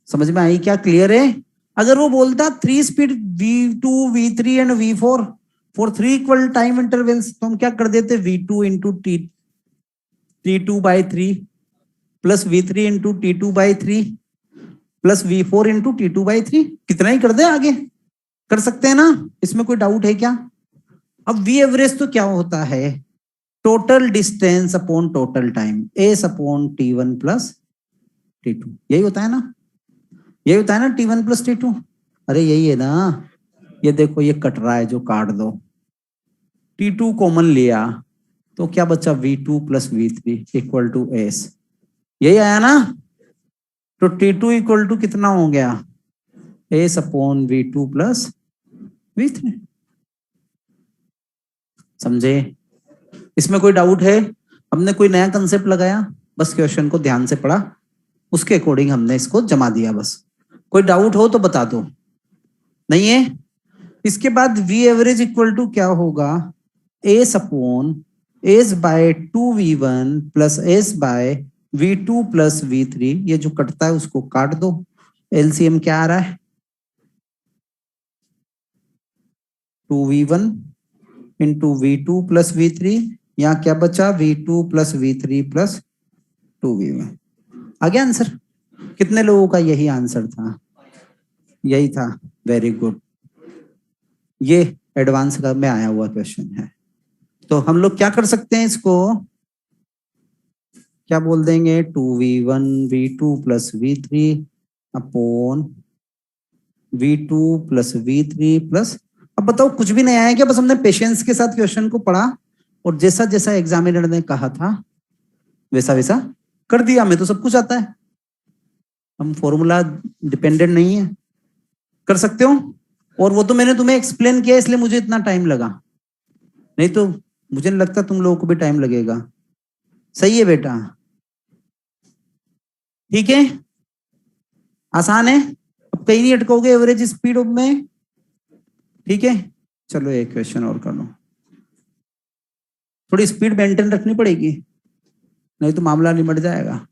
समझ में आई क्या, क्लियर है। अगर वो बोलता 3 speed v2 v3 and v4 for 3 equal time intervals, तो हम क्या कर देते, v2 into t2 by 3 plus v3 into t2 by 3 plus v4 into t2 by 3, कितना ही कर दे, आगे कर सकते हैं ना, इसमें कोई डाउट है क्या। अब v एवरेज तो क्या होता है, total distance upon total time, S upon t1 plus t2, यही होता है ना, यही होता है ना, t1 प्लस t2। अरे यही है ना, ये देखो ये कट रहा है, जो काट दो, t2 कॉमन लिया तो क्या बचा, v2 plus v3 equal to S, यही आया ना। तो t2 इक्वल टू कितना हो गया, S upon v2 plus v3। समझे, इसमें कोई डाउट है, हमने कोई नया कंसेप्ट लगाया, बस क्वेश्चन को ध्यान से पढ़ा, उसके अकॉर्डिंग हमने इसको जमा दिया, बस। कोई डाउट हो तो बता दो, नहीं है। इसके बाद v एवरेज इक्वल टू क्या होगा, S upon S by 2v1 plus S by v2 plus v3, ये जो कटता है उसको काट दो, एलसीएम क्या आ रहा है, 2v1 into v2 plus v3, यहाँ क्या बचा, v2 plus v3 plus 2v1। आ गया आंसर, कितने लोगों का यही आंसर था, यही था, वेरी गुड। ये एडवांस का में आया हुआ क्वेश्चन है। तो हम लोग क्या कर सकते हैं, इसको क्या बोल देंगे, 2v1 v2 plus v3 upon v2 plus v3 plus, अब बताओ कुछ भी नहीं आया क्या, बस हमने पेशेंस के साथ क्वेश्चन को पढ़ा और जैसा जैसा एग्जामिनर ने कहा था वैसा वैसा कर दिया। हमें तो सब कुछ आता है, हम फॉर्मूला डिपेंडेंट नहीं है, कर सकते हो। और वो तो मैंने तुम्हें एक्सप्लेन किया इसलिए मुझे इतना टाइम लगा, नहीं तो मुझे नहीं लगता तुम लोगों को भी टाइम लगेगा। सही है बेटा, ठीक है, आसान है, अब कहीं नहीं अटकोगे एवरेज स्पीड में, ठीक है। चलो एक क्वेश्चन और कर लो, थोड़ी स्पीड मेंटेन रखनी पड़ेगी, नहीं तो मामला निमट जाएगा।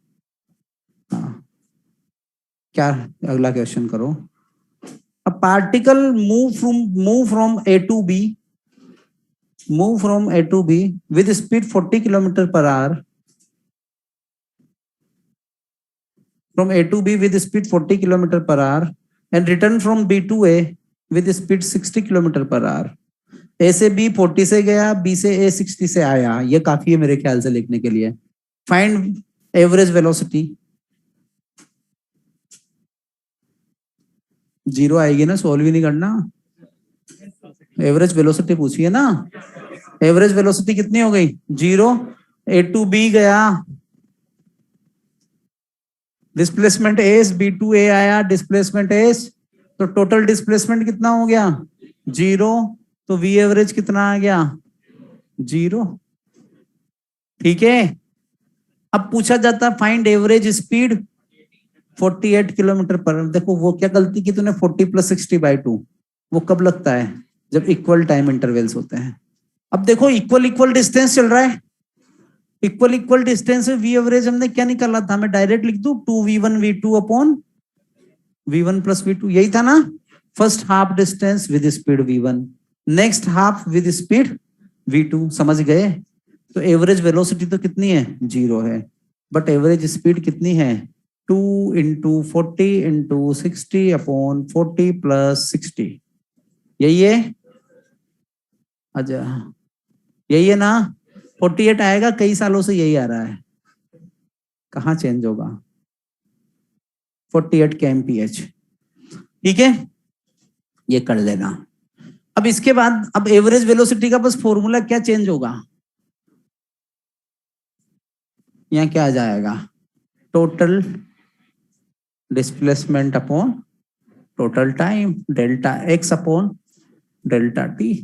हाँ, क्या, अगला क्वेश्चन करो। A particle move from A to B, move from A to B with speed 40 km per hour, from A to B with speed 40 km per hour and return from B to A with speed 60 km per hour। A से B 40 से गया, B से A 60 से आया, ये काफी है मेरे ख्याल से लिखने के लिए। फाइंड एवरेज वेलोसिटी, जीरो आएगी ना, सॉल्व ही नहीं करना, एवरेज वेलोसिटी पूछिए ना। एवरेज वेलोसिटी कितनी हो गई, जीरो, ए टू बी गया, डिस्प्लेसमेंट एस, बी टू ए आया, डिस्प्लेसमेंट एस, तो टोटल डिस्प्लेसमेंट कितना हो गया 0, तो वी एवरेज कितना आ गया 0। ठीक है, अब पूछा जाता फाइंड एवरेज स्पीड 48 किलोमीटर पर। देखो वो क्या गलती की तूने 40 + 60/2, वो कब लगता है जब इक्वल टाइम इंटरवल्स होते हैं। अब देखो इक्वल डिस्टेंस चल रहा है, इक्वल डिस्टेंस में वी एवरेज हमने क्या निकाला था, मैं डायरेक्ट लिख दूं 2v1v2 अपॉन v1 + v2, यही था ना। First half distance with speed v1, next half with speed v2, समझ गए। तो एवरेज वेलोसिटी तो कितनी है 0 है, बट एवरेज स्पीड कितनी है 2 × 40 × 60 अपॉन 40 + 60, यही है। अच्छा यही है ना, 48 आएगा, कई सालों से यही आ रहा है, कहाँ चेंज होगा 48 kmph। ठीक है, ये कर लेना। अब इसके बाद अब एवरेज वेलोसिटी का बस फॉर्मूला क्या चेंज होगा, यहाँ क्या आ जाएगा total displacement upon total time, delta x upon delta t,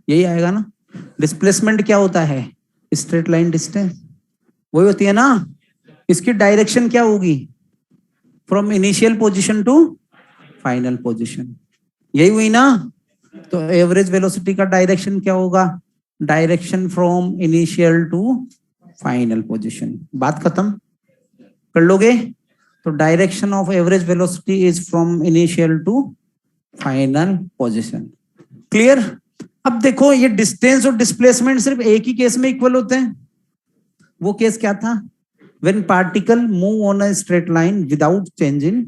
यही आएगा ना। डिस्प्लेसमेंट क्या होता है स्ट्रेट लाइन डिस्टेंस, वही होती है ना। इसकी डायरेक्शन क्या होगी from initial position to final position, यही हुई ना। तो एवरेज वेलोसिटी का डायरेक्शन क्या होगा, direction from initial to final position. बात खत्म कर लोगे। तो direction of average velocity is from initial to final position. Clear. अब देखो ये डिस्टेंस और डिस्प्लेसमेंट सिर्फ एक ही केस में इक्वल होते हैं, वो केस क्या था, when particle move on a straight line without change in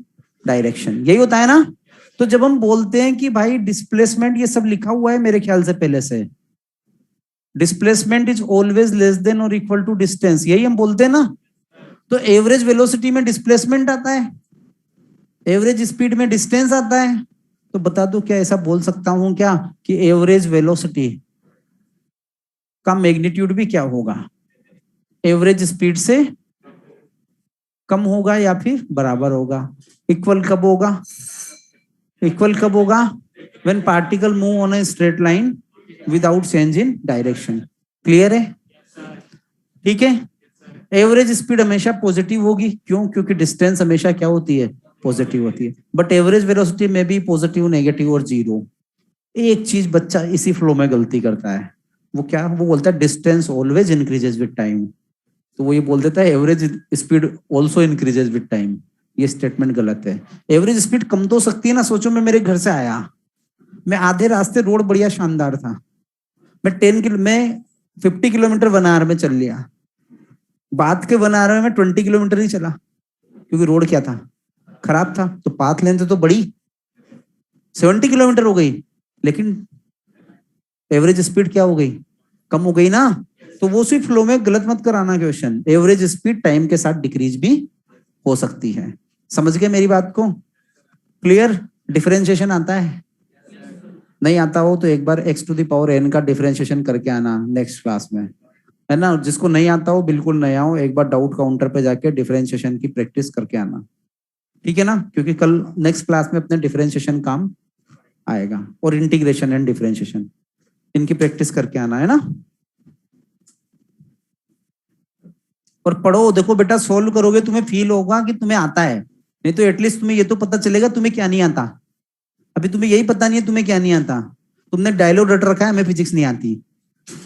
direction, यही होता है ना। तो जब हम बोलते हैं कि भाई डिस्प्लेसमेंट, ये सब लिखा हुआ है मेरे ख्याल से पहले से, displacement is always less than और इक्वल टू डिस्टेंस, यही हम बोलते हैं ना। तो एवरेज वेलोसिटी में डिस्प्लेसमेंट आता है, एवरेज स्पीड में डिस्टेंस आता है। तो बता दो क्या ऐसा बोल सकता हूं क्या कि एवरेज वेलोसिटी का मैग्नीट्यूड भी क्या होगा, एवरेज स्पीड से कम होगा या फिर बराबर होगा। इक्वल कब होगा, इक्वल कब होगा when particle move on a straight line without change in direction. Clear है। ठीक है, एवरेज स्पीड हमेशा पॉजिटिव होगी, क्यों, क्योंकि डिस्टेंस हमेशा क्या होती है पॉजिटिव होती है। बट एवरेज वेलोसिटी में भी पॉजिटिव, नेगेटिव और जीरो। एक चीज बच्चा इसी फ्लो में गलती करता है, वो क्या, वो बोलता है distance always increases with time, तो वो ये बोल देता है average speed also increases with time. ये स्टेटमेंट गलत है। एवरेज स्पीड कम तो सकती है ना। सोचो मैं मेरे घर से आया, मैं आधे रास्ते रोड बढ़िया शानदार था, मैं 50 किलोमीटर बनार में चल लिया, बाद के बनार में मैं 20 किलोमीटर ही चला, क्योंकि रोड क्या था खराब था। तो पाथ लेंथ तो बड़ी 70 किलोमीटर हो गई, लेकिन एवरेज स्पीड क्या हो गई, कम हो गई ना। तो वो सिर्फ फ्लो में गलत मत कराना क्वेश्चन, एवरेज स्पीड टाइम के साथ डिक्रीज भी हो सकती है। समझ गए मेरी बात को। क्लियर। डिफरेंशिएशन आता है, नहीं आता हो तो एक बार x⁴n का डिफरेंशिएशन करके आना नेक्स्ट क्लास में, है ना। जिसको नहीं आता हो बिल्कुल नया हो, एक बार डाउट काउंटर पे जाके डिफरेंशिएशन की प्रैक्टिस करके आना, ठीक है ना। क्योंकि कल नेक्स्ट क्लास में अपने डिफरेंशिएशन काम आएगा, और इंटीग्रेशन एंड डिफरेंशिएशन, इनकी प्रैक्टिस करके आना, है ना। और पढ़ो, देखो बेटा सोल्व करोगे तुम्हें फील होगा कि तुम्हें आता है, नहीं तो एटलीस्ट तुम्हें ये तो पता चलेगा तुम्हें क्या नहीं आता। अभी तुम्हें यही पता नहीं है तुम्हें क्या नहीं आता, तुमने डायलॉग रट रखा है हमें फिजिक्स नहीं आती।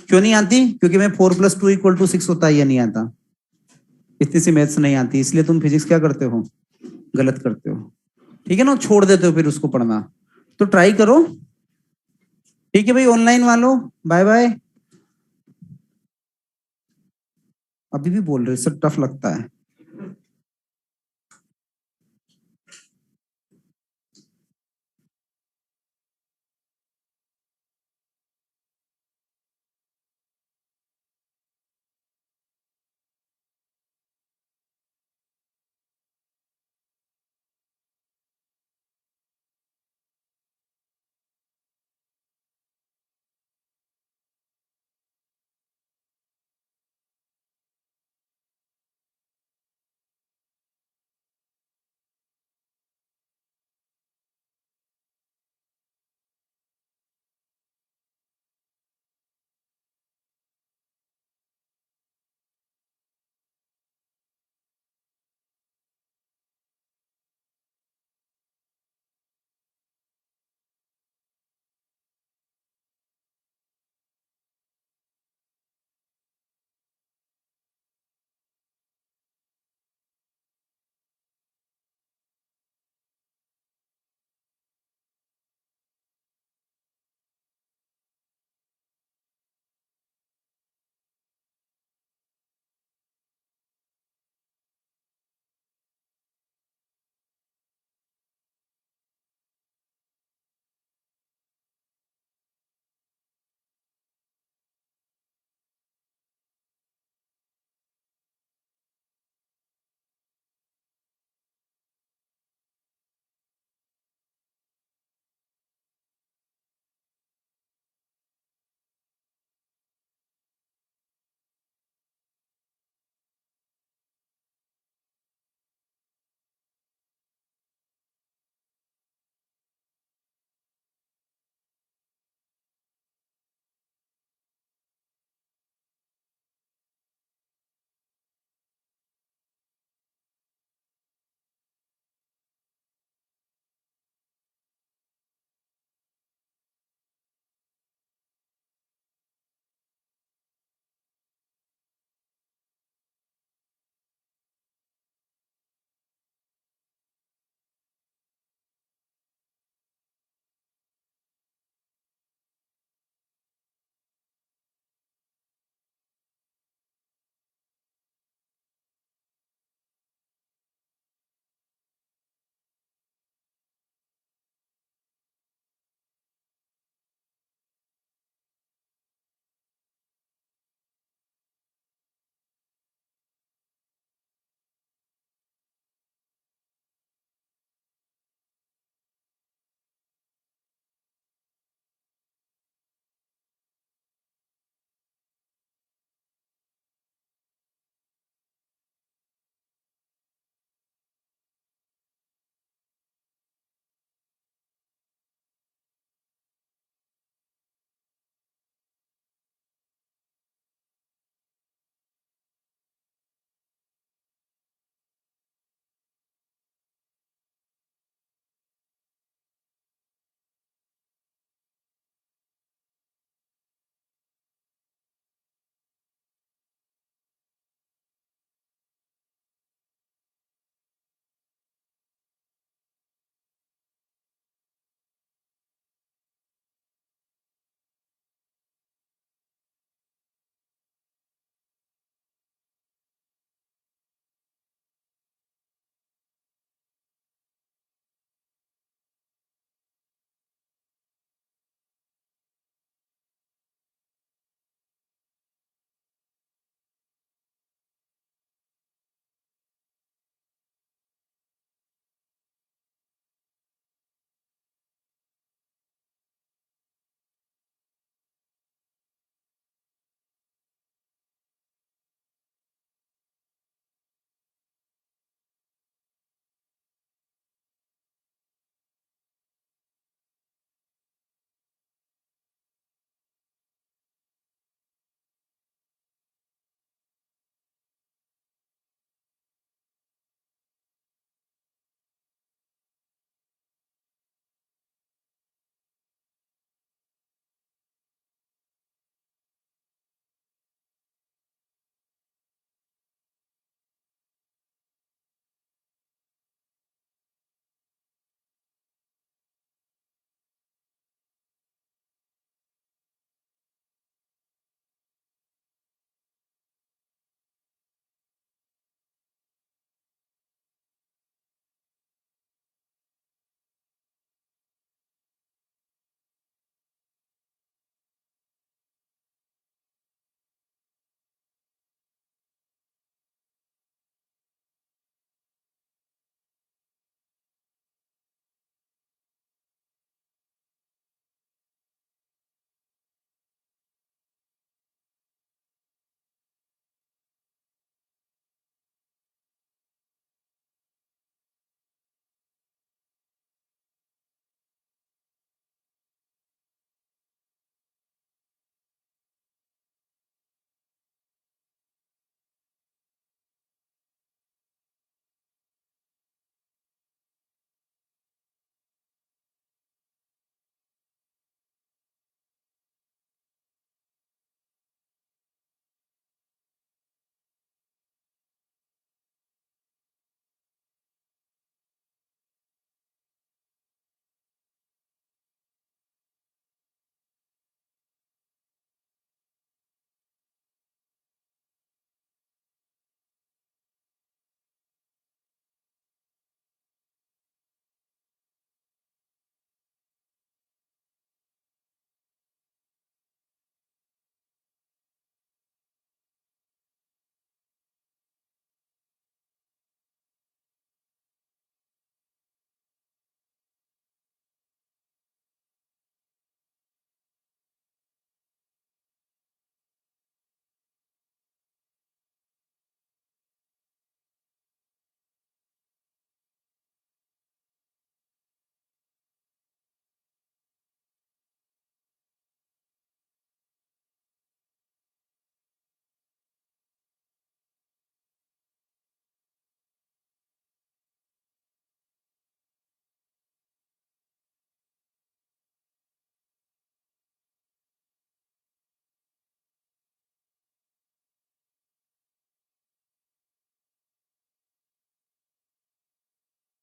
क्यों नहीं आती, क्योंकि मैं 4 + 2 = 6 होता है, ये नहीं आता, इतनी सी मैथ्स नहीं आती, इसलिए तुम फिजिक्स क्या करते हो, गलत करते हो, ठीक है ना, छोड़ देते हो फिर उसको पढ़ना। तो ट्राई करो, ठीक है भाई। ऑनलाइन वालों बाय बाय। अभी भी बोल रहे सर टफ लगता है।